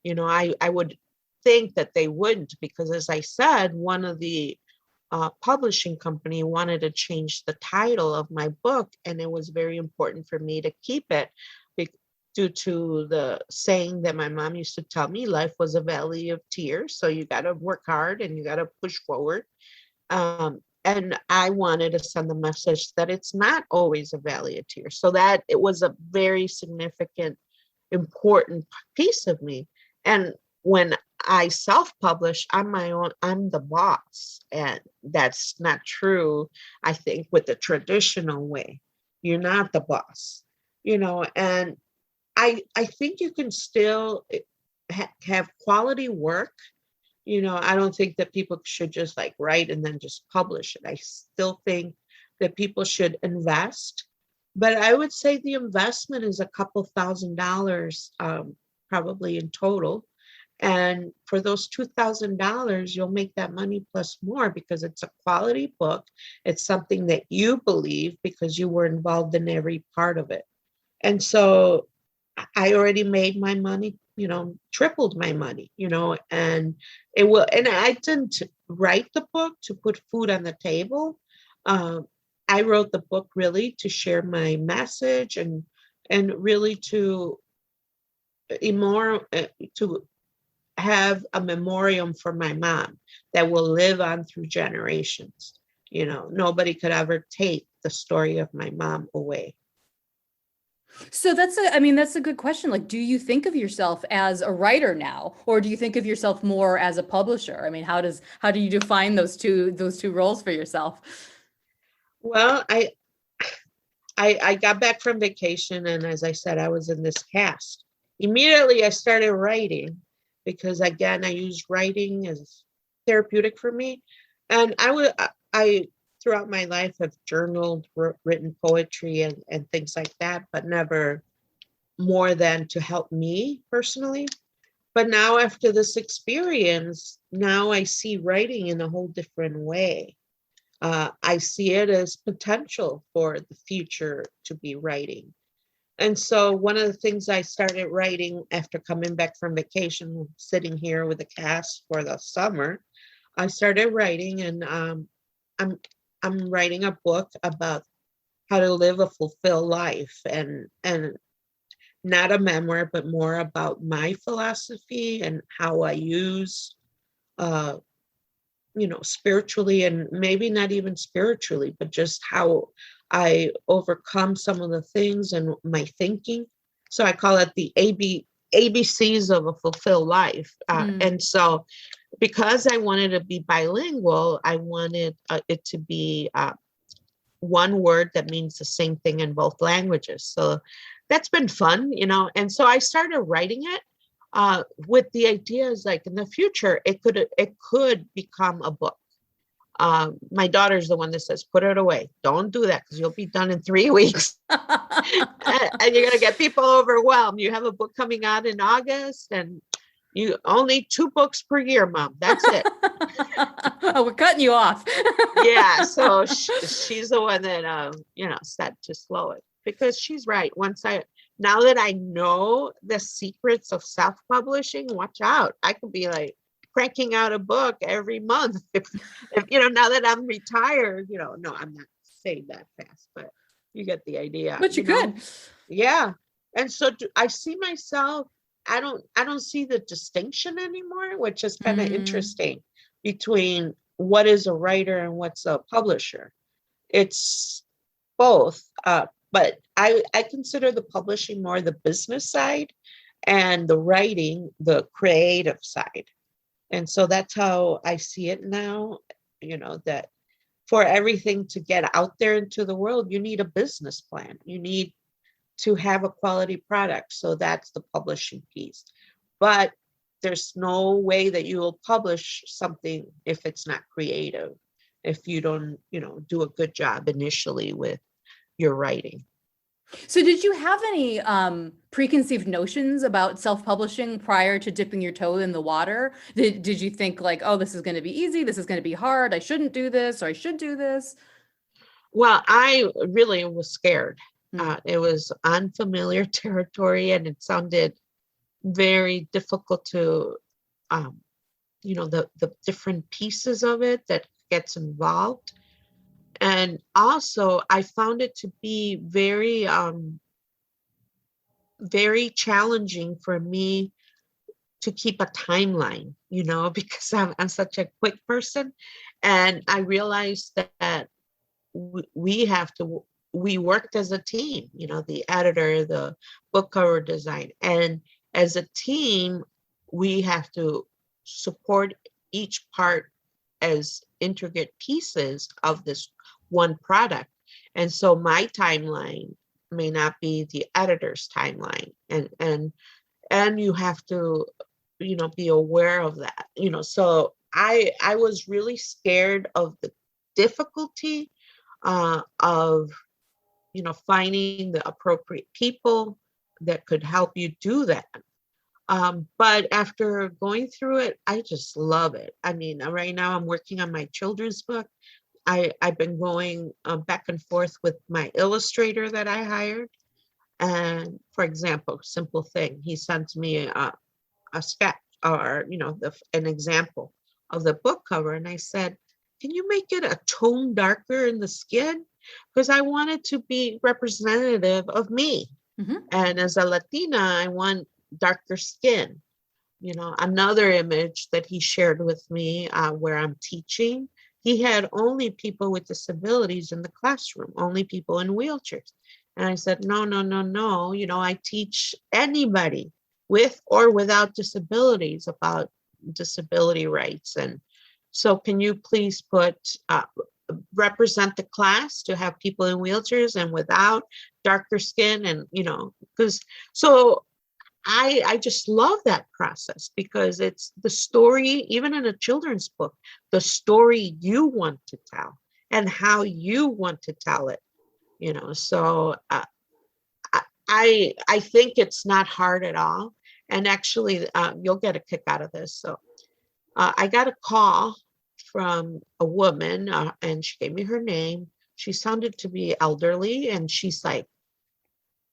I would think that they wouldn't, because as I said, one of the publishing company wanted to change the title of my book, and it was very important for me to keep it due to the saying that my mom used to tell me, life was a valley of tears. So you got to work hard and you got to push forward. And I wanted to send the message that it's not always a valley of tears. So that it was a very significant, important piece of me. And when I self-publish, I'm the boss. And that's not true, I think, with the traditional way. You're not the boss, and I think you can still have quality work. I don't think that people should just like write and then just publish it. I still think that people should invest, but I would say the investment is a couple $1,000, probably in total. And for those $2,000, you'll make that money plus more, because it's a quality book. It's something that you believe because you were involved in every part of it. And so I already made my money, tripled my money, and and I didn't write the book to put food on the table. I wrote the book really to share my message and really to have a memoriam for my mom that will live on through generations. Nobody could ever take the story of my mom away. So that's a good question. Like, do you think of yourself as a writer now, or do you think of yourself more as a publisher? I mean, how do you define those two roles for yourself? Well, I got back from vacation, and as I said, I was in this cast. Immediately I started writing, because again, I used writing as therapeutic for me. And I throughout my life have journaled, written poetry and things like that, but never more than to help me personally. But now, after this experience, now I see writing in a whole different way. I see it as potential for the future to be writing. And so one of the things I started writing after coming back from vacation, sitting here with the cast for the summer, I started writing, and I'm writing a book about how to live a fulfilled life, and not a memoir, but more about my philosophy and how I use, spiritually, and maybe not even spiritually, but just how I overcome some of the things and my thinking. So I call it the ABCs of a fulfilled life. And so, because I wanted to be bilingual, I wanted it to be one word that means the same thing in both languages. So that's been fun, And so I started writing it with the ideas, like in the future, it could become a book. My daughter's the one that says, put it away. Don't do that, because you'll be done in 3 weeks. And you're going to get people overwhelmed. You have a book coming out in August, and You only 2 books per year, Mom. That's it. Oh, we're cutting you off. Yeah. So she's the one that, said to slow it, because she's right. Now that I know the secrets of self-publishing, watch out. I could be like cranking out a book every month. If now that I'm retired, no, I'm not saying that fast, but you get the idea, But you could. Yeah. And so I see myself, I don't see the distinction anymore, which is kind of interesting between what is a writer and what's a publisher. It's both. But I consider the publishing more the business side and the writing, the creative side. And so that's how I see it now, that for everything to get out there into the world, you need a business plan. You need to have a quality product. So that's the publishing piece. But there's no way that you will publish something if it's not creative, if you don't, do a good job initially with your writing. So did you have any preconceived notions about self-publishing prior to dipping your toe in the water? Did you think like, oh, this is going to be easy, this is going to be hard, I shouldn't do this, or I should do this? Well, I really was scared. It was unfamiliar territory, and it sounded very difficult to, the different pieces of it that gets involved. And also, I found it to be very, very challenging for me to keep a timeline, because I'm such a quick person. And I realized that we worked as a team, the editor, the book cover design. And as a team, we have to support each part as intricate pieces of this one product. And so my timeline may not be the editor's timeline. And you have to, be aware of that. So I was really scared of the difficulty of finding the appropriate people that could help you do that. But after going through it, I just love it. I mean, right now I'm working on my children's book. I've been going back and forth with my illustrator that I hired. And for example, simple thing, he sends me a sketch, or an example of the book cover, and I said, can you make it a tone darker in the skin, because I want it to be representative of me. And as a Latina, I want darker skin. Another image that he shared with me, where I'm teaching, he had only people with disabilities in the classroom, only people in wheelchairs. And I said, no, no, no, no. I teach anybody with or without disabilities about disability rights. And so can you please represent the class to have people in wheelchairs and without, darker skin, and, because so I just love that process, because it's the story, even in a children's book, the story you want to tell and how you want to tell it, so I think it's not hard at all. And actually, you'll get a kick out of this. So I got a call from a woman, and she gave me her name. She sounded to be elderly, and she's like,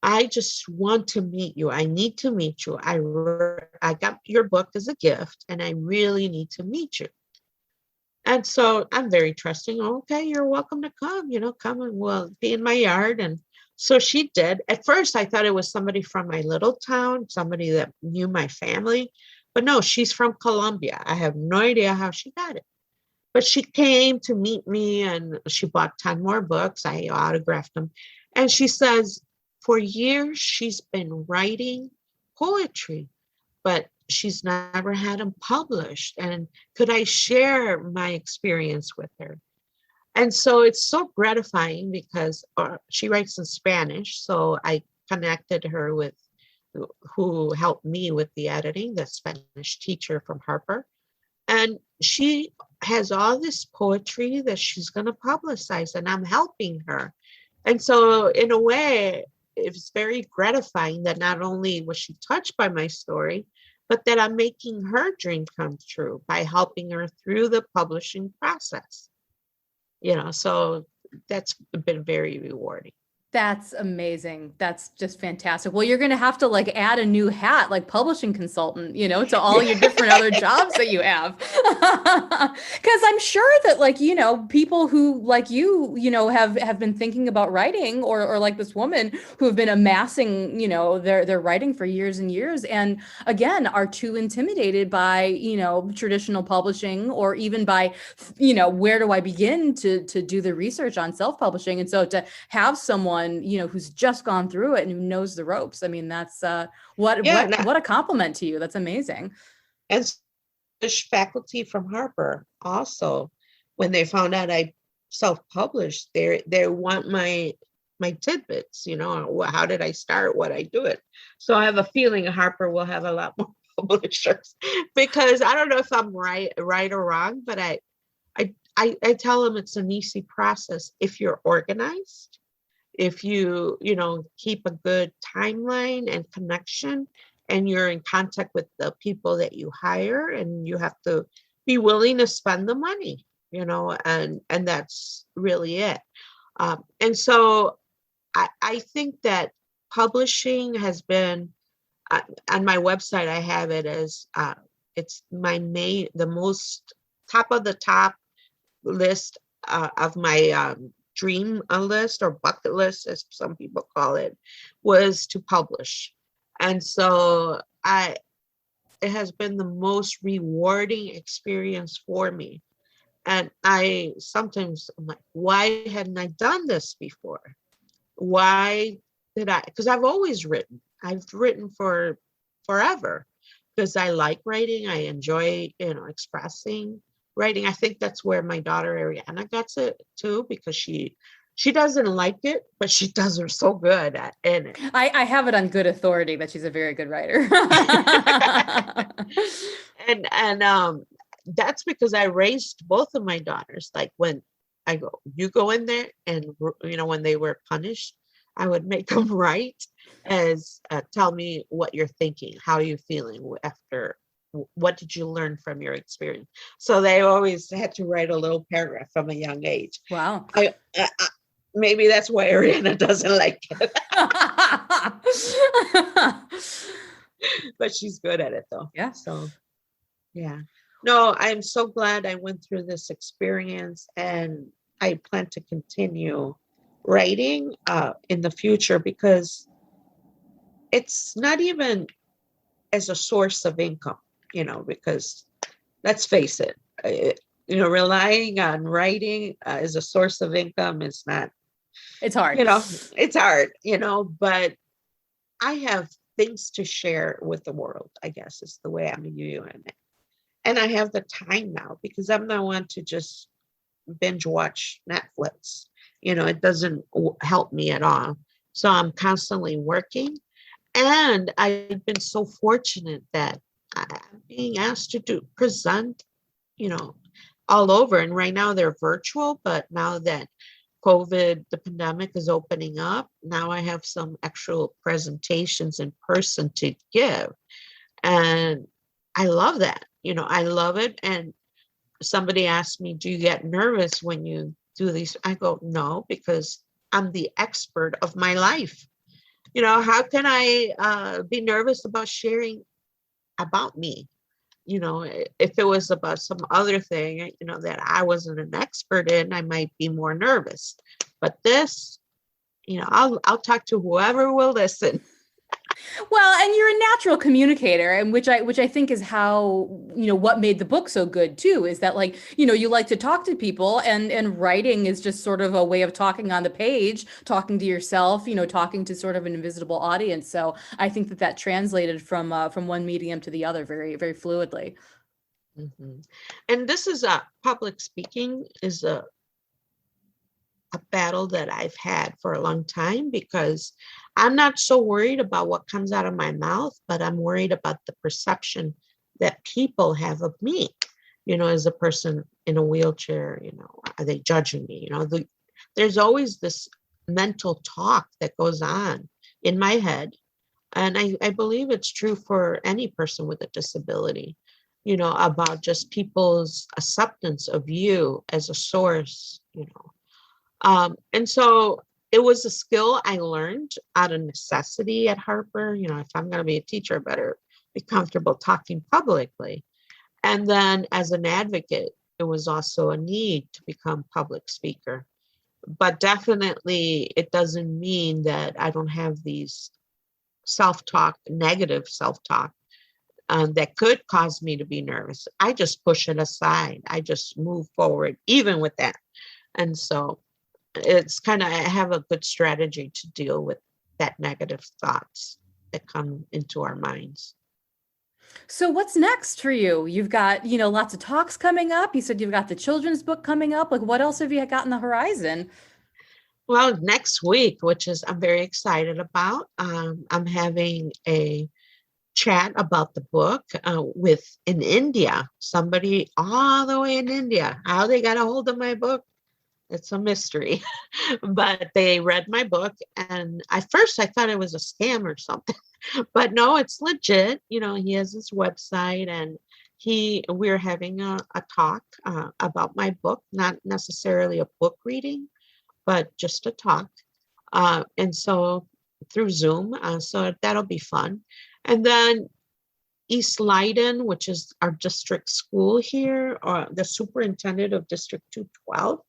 I just want to meet you. I need to meet you. I got your book as a gift, and I really need to meet you. And so I'm very trusting. Okay, you're welcome to come, come and we'll be in my yard. And so she did. At first, I thought it was somebody from my little town, somebody that knew my family. But no, she's from Colombia. I have no idea how she got it. But she came to meet me, and she bought 10 more books. I autographed them. And she says, for years, she's been writing poetry, but she's never had them published. And could I share my experience with her? And so it's so gratifying, because she writes in Spanish. So I connected her with who helped me with the editing, the Spanish teacher from Harper. And she has all this poetry that she's going to publicize, and I'm helping her. And so in a way, it's very gratifying that not only was she touched by my story, but that I'm making her dream come true by helping her through the publishing process. So that's been very rewarding. That's amazing. That's just fantastic. Well, you're going to have to like add a new hat, like publishing consultant, to all your different other jobs that you have. Because I'm sure that like, people who like have been thinking about writing or like this woman who have been amassing, their writing for years and years. And again, are too intimidated by, traditional publishing or even by, where do I begin to do the research on self-publishing? And so to have someone who's just gone through it and who knows the ropes. I mean, that's what a compliment to you. That's amazing. And faculty from Harper also, when they found out I self-published, they want my tidbits, how did I start, what I do it. So I have a feeling Harper will have a lot more publishers, because I don't know if I'm right or wrong, but I tell them it's an easy process if you're organized. If you keep a good timeline and connection, and you're in contact with the people that you hire, and you have to be willing to spend the money, and that's really it. And so I think that publishing has been, on my website, I have it as it's the most top of the top list of my dream list, or bucket list, as some people call it, was to publish. And so it has been the most rewarding experience for me. And I'm like, why hadn't I done this before? Why did I? Because I've always written. I've written for forever, because I like writing. I enjoy, expressing writing. I think that's where my daughter Ariana gets it too, because she doesn't like it, but she does her so good in it. I have it on good authority that she's a very good writer. and that's because I raised both of my daughters. Like, when you go in there, and when they were punished, I would make them write as tell me what you're thinking, how are you feeling after. What did you learn from your experience? So they always had to write a little paragraph from a young age. Wow. Maybe that's why Ariana doesn't like it. But she's good at it, though. Yeah. So, yeah. No, I'm so glad I went through this experience, and I plan to continue writing in the future, because it's not even as a source of income. Because let's face it, relying on writing as a source of income is not. It's hard. It's hard, but I have things to share with the world, I guess is the way I'm viewing it. And I have the time now, because I'm not one to just binge watch Netflix. It doesn't help me at all. So I'm constantly working. And I've been so fortunate that I'm being asked to present, all over. And right now they're virtual, but now that COVID, the pandemic is opening up, now I have some actual presentations in person to give. And I love that. I love it. And somebody asked me, do you get nervous when you do these? I go, no, because I'm the expert of my life. How can I be nervous about sharing about me? If it was about some other thing, that I wasn't an expert in, I might be more nervous. But this, I'll talk to whoever will listen. Well, and you're a natural communicator, and which I think is how, what made the book so good too, is that like, you like to talk to people, and writing is just sort of a way of talking on the page, talking to yourself, talking to sort of an invisible audience. So I think that translated from one medium to the other very, very fluidly. Mm-hmm. And this is public speaking is a battle that I've had for a long time, because I'm not so worried about what comes out of my mouth, but I'm worried about the perception that people have of me, as a person in a wheelchair. Are they judging me? There's always this mental talk that goes on in my head And I believe it's true for any person with a disability, you know, about just people's acceptance of you as a source, you know. And so it was a skill I learned out of necessity at Harper. You know, if I'm going to be a teacher, I better be comfortable talking publicly. And then as an advocate, it was also a need to become public speaker. But definitely, it doesn't mean that I don't have these self-talk, negative self-talk that could cause me to be nervous. I just push it aside. I just move forward, even with that. And so it's kind of, I have a good strategy to deal with that negative thoughts that come into our minds. So what's next for you? You've got, lots of talks coming up. You said you've got the children's book coming up. Like, what else have you got on the horizon? Well, next week, which is I'm very excited about, I'm having a chat about the book with in India, somebody all the way in India. How they got a hold of my book, it's a mystery. But they read my book, and at first I thought it was a scam or something. But no, it's legit. You know, he has his website, and we're having a talk about my book, not necessarily a book reading, but just a talk. And so through Zoom, so that'll be fun. And then East Leiden, which is our district school here, or the superintendent of District 212,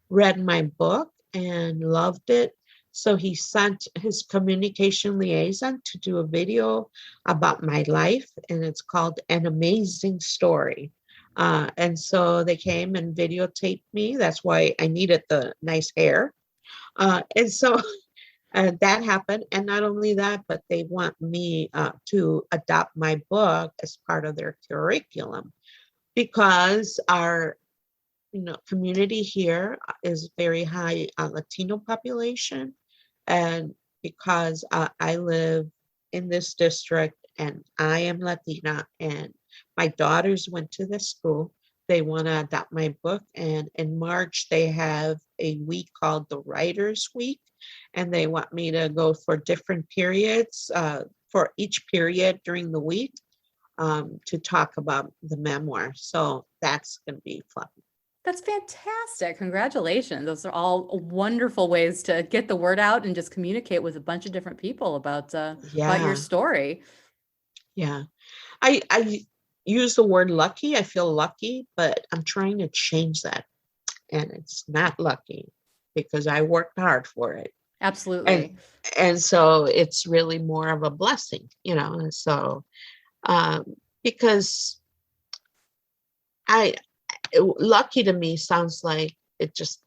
read my book and loved it. So he sent his communication liaison to do a video about my life, and it's called An Amazing Story. And so they came and videotaped me. That's why I needed the nice hair. And so that happened. And not only that, but they want me to adopt my book as part of their curriculum, because our community here is very high Latino population. And because I live in this district and I am Latina and my daughters went to this school, they want to adopt my book. And in March, they have a week called the Writers Week. And they want me to go for different periods for each period during the week to talk about the memoir. So that's going to be fun. That's fantastic. Congratulations. Those are all wonderful ways to get the word out and just communicate with a bunch of different people about your Yeah, story. yeah. I use the word lucky. I feel lucky, but I'm trying to change that. And it's not lucky because I worked hard for it. And Absolutely. and so it's really more of a blessing, And so um, because I lucky to me sounds like it just,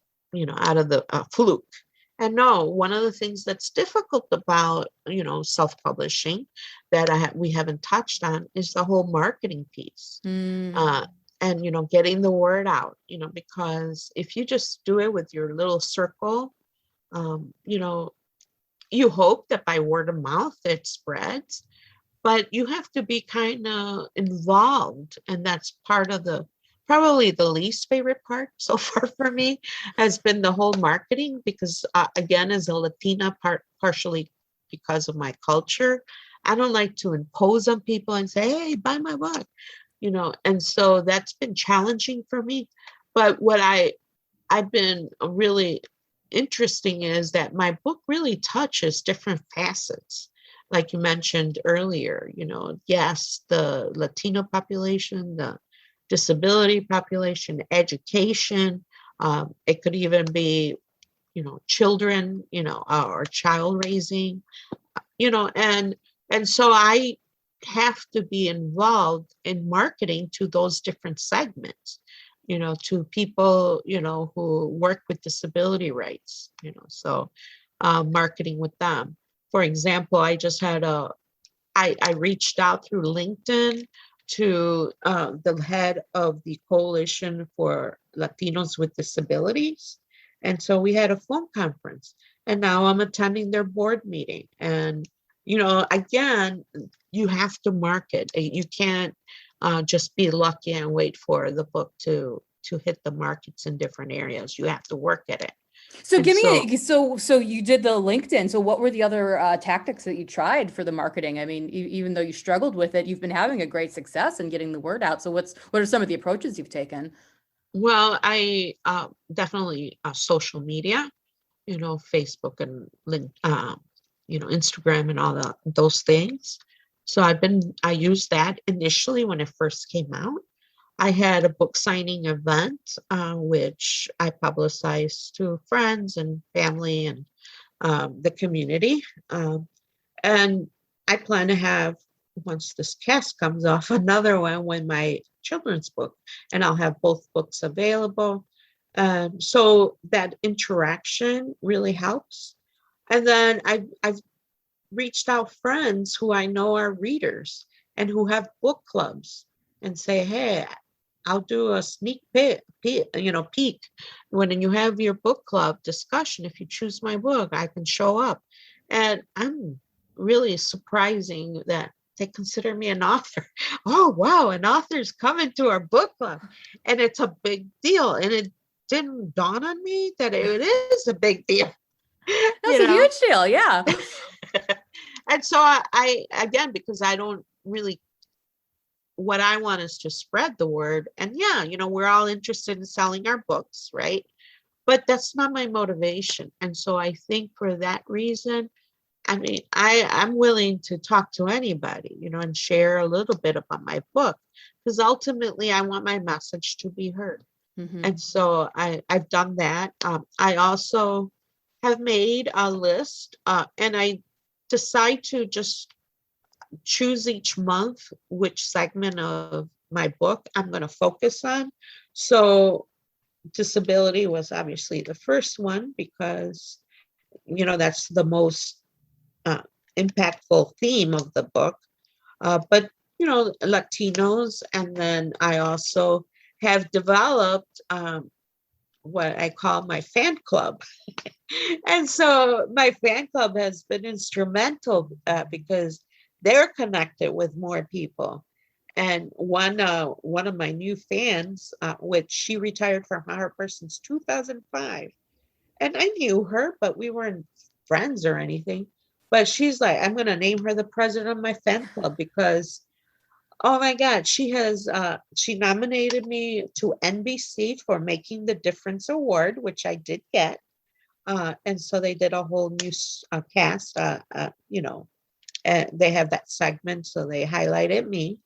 out of the fluke. And no, one of the things that's difficult about, self-publishing that we haven't touched on is the whole marketing piece. Mm. Uh, and, getting the word out, because if you just do it with your little circle, you hope that by word of mouth it spreads, but you have to be kind of involved. And that's part of probably the least favorite part so far for me has been the whole marketing, because again, as a Latina, partially because of my culture, I don't like to impose on people and say, hey, buy my book, and so that's been challenging for me. But what I've been really interesting is that my book really touches different facets. Like you mentioned earlier, yes, the Latino population, the disability population, education. It could even be, children, or child raising, and so I have to be involved in marketing to those different segments, to people, who work with disability rights, so marketing with them. For example, I reached out through LinkedIn to the head of the Coalition for Latinos with Disabilities. And so we had a phone conference, and now I'm attending their board meeting. And, again, you have to market. You can't just be lucky and wait for the book to hit the markets in different areas. You have to work at it. So And give me so, so you did the LinkedIn. So what were the other tactics that you tried for the marketing? I mean, even though you struggled with it, you've been having a great success in getting the word out. So what are some of the approaches you've taken? well, I definitely social media, Facebook and Instagram and all those things. So I used that initially when it first came out. I had a book signing event, which I publicized to friends and family and the community. And I plan to have, once this cast comes off, another one with my children's book, and I'll have both books available. So that interaction really helps. And then I've reached out friends who I know are readers and who have book clubs and say, hey, I'll do a sneak peek when you have your book club discussion. If you choose my book, I can show up. And I'm really surprising that they consider me an author. Oh, wow, an author's coming to our book club. And it's a big deal. And it didn't dawn on me that it is a big deal, That's you a know? huge deal. Yeah. And so I again, because I don't really, what I want is to spread the word. And yeah, we're all interested in selling our books, right? But that's not my motivation. And so I think for that reason, I mean, I'm willing to talk to anybody, and share a little bit about my book, because ultimately I want my message to be heard. Hmm. And so I've done that. I also have made a list, and I decide to just choose each month which segment of my book I'm going to focus on. So disability was obviously the first one because, that's the most uh, impactful theme of the book. But, Latinos. And then I also have developed what I call my fan club. And so my fan club has been instrumental because they're connected with more people. And one of my new fans, which she retired from Harper since 2005, and I knew her, but we weren't friends or anything. But she's like, I'm going to name her the president of my fan club because, oh my God, she nominated me to NBC for Making the Difference Award, which I did get. And so they did a whole new cast, they have that segment. So they highlighted me.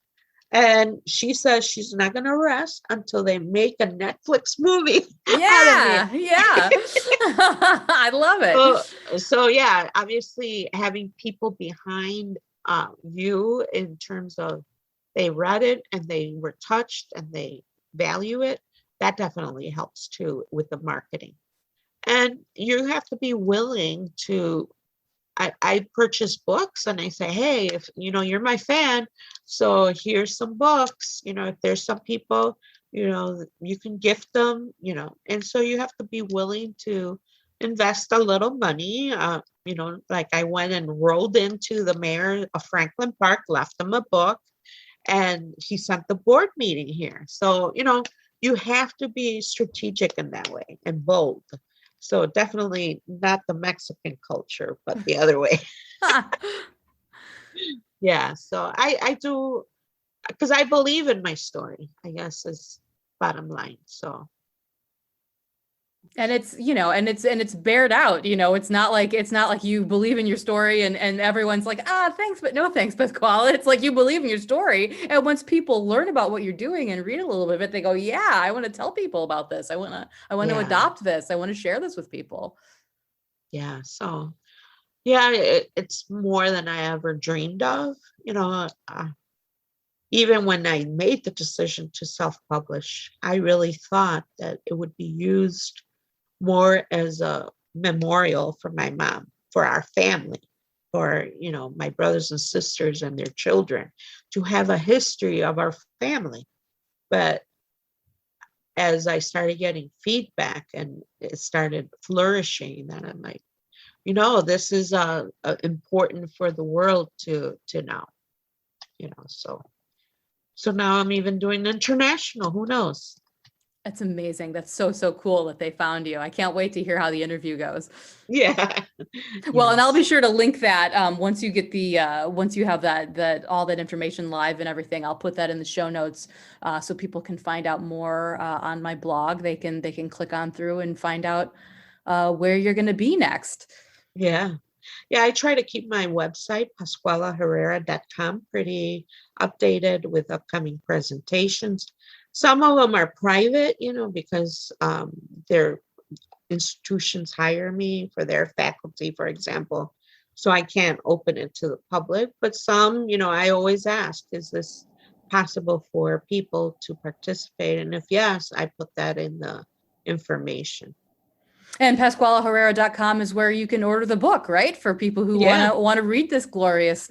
And she says she's not going to rest until they make a Netflix movie out of me. Yeah. Yeah. I love So, it. so yeah, obviously having people behind you in terms of they read it and they were touched and they value it, that definitely helps too with the marketing. And you have to be willing to, I purchase books and I say, hey, if you're my fan, so here's some books, if there's some people, you can gift them, and so you have to be willing to invest a little money. Like I went and rolled into the mayor of Franklin Park, left him a book, and he sent the board meeting here. So, you have to be strategic in that way and bold. So definitely not the Mexican culture, but the other way. Yeah. So I do, because I believe in my story, I guess is bottom line. So And it's bared out, it's not like you believe in your story and everyone's like, thanks, but no thanks, Pasquale. It's like you believe in your story. And once people learn about what you're doing and read a little bit of it, they go, yeah, I want to tell people about this. I want to yeah, adopt this. I want to share this with people. yeah. So yeah, it's more than I ever dreamed of. Even when I made the decision to self-publish, I really thought that it would be used more as a memorial for my mom, for our family, for my brothers and sisters and their children, to have a history of our family. But as I started getting feedback and it started flourishing, then I'm like, this is important for the world to know, so now I'm even doing international. Who knows? That's amazing. That's so, so cool that they found you. I can't wait to hear how the interview goes. Yeah. Well, and I'll be Yes. sure to link that once you get once you have that all that information live and everything. I'll put that in the show notes so people can find out more on my blog. They can click on through and find out where you're going to be next. Yeah. Yeah, I try to keep my website, pascualaherrera.com, pretty updated with upcoming presentations. Some of them are private, because their institutions hire me for their faculty, for example. So I can't open it to the public. But some, I always ask, is this possible for people to participate? And if yes, I put that in the information. And PascualaHerrera.com is where you can order the book, right? For people who Yeah. wanna read this glorious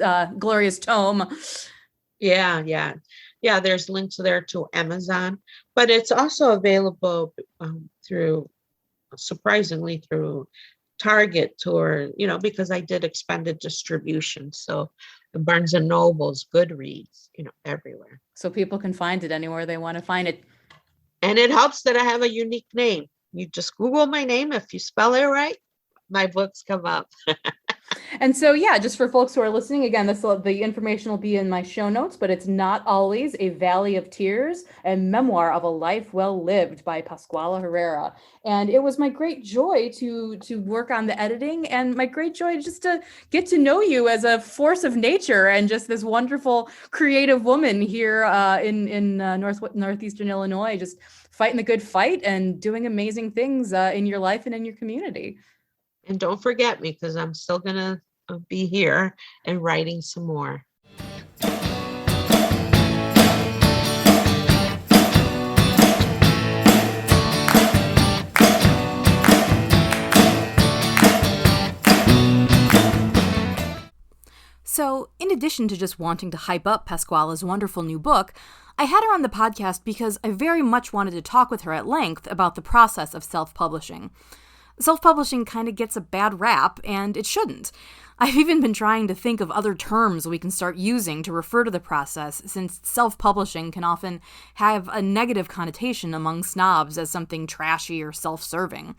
tome. Yeah, yeah. Yeah, there's links there to Amazon, but it's also available surprisingly, through Target or, because I did expanded distribution. So Barnes and Nobles, Goodreads, everywhere. So people can find it anywhere they want to find it. And it helps that I have a unique name. You just Google my name. If you spell it right, my books come up. And so, yeah, just for folks who are listening, again, the information will be in my show notes, but it's Not Always a Valley of Tears, a memoir of a life well lived by Pascuala Herrera. And it was my great joy to work on the editing, and my great joy just to get to know you as a force of nature and just this wonderful creative woman here in northeastern Illinois, just fighting the good fight and doing amazing things in your life and in your community. And don't forget me, because I'm still going to be here and writing some more. So, in addition to just wanting to hype up Pascuala's wonderful new book, I had her on the podcast because I very much wanted to talk with her at length about the process of self-publishing. Self-publishing kind of gets a bad rap, and it shouldn't. I've even been trying to think of other terms we can start using to refer to the process, since self-publishing can often have a negative connotation among snobs as something trashy or self-serving.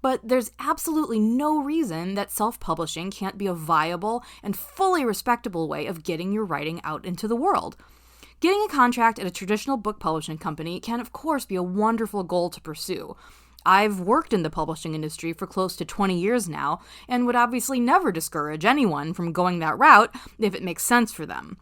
But there's absolutely no reason that self-publishing can't be a viable and fully respectable way of getting your writing out into the world. Getting a contract at a traditional book publishing company can, of course, be a wonderful goal to pursue. I've worked in the publishing industry for close to 20 years now, and would obviously never discourage anyone from going that route if it makes sense for them.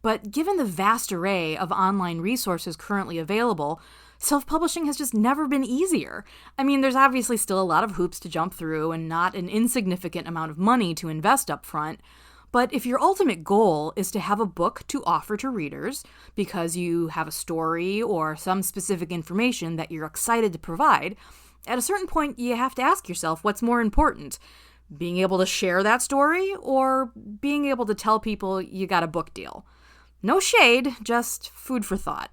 But given the vast array of online resources currently available, self-publishing has just never been easier. I mean, there's obviously still a lot of hoops to jump through and not an insignificant amount of money to invest up front. But if your ultimate goal is to have a book to offer to readers because you have a story or some specific information that you're excited to provide, at a certain point you have to ask yourself what's more important, being able to share that story or being able to tell people you got a book deal. No shade, just food for thought.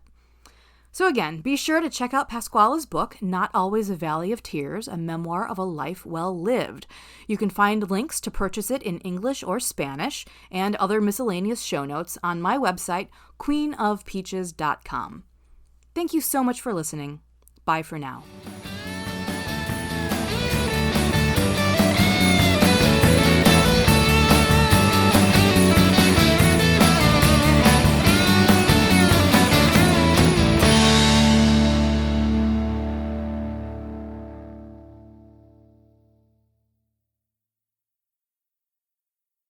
So again, be sure to check out Pascuala's book, Not Always a Valley of Tears, a memoir of a life well lived. You can find links to purchase it in English or Spanish and other miscellaneous show notes on my website, queenofpeaches.com. Thank you so much for listening. Bye for now.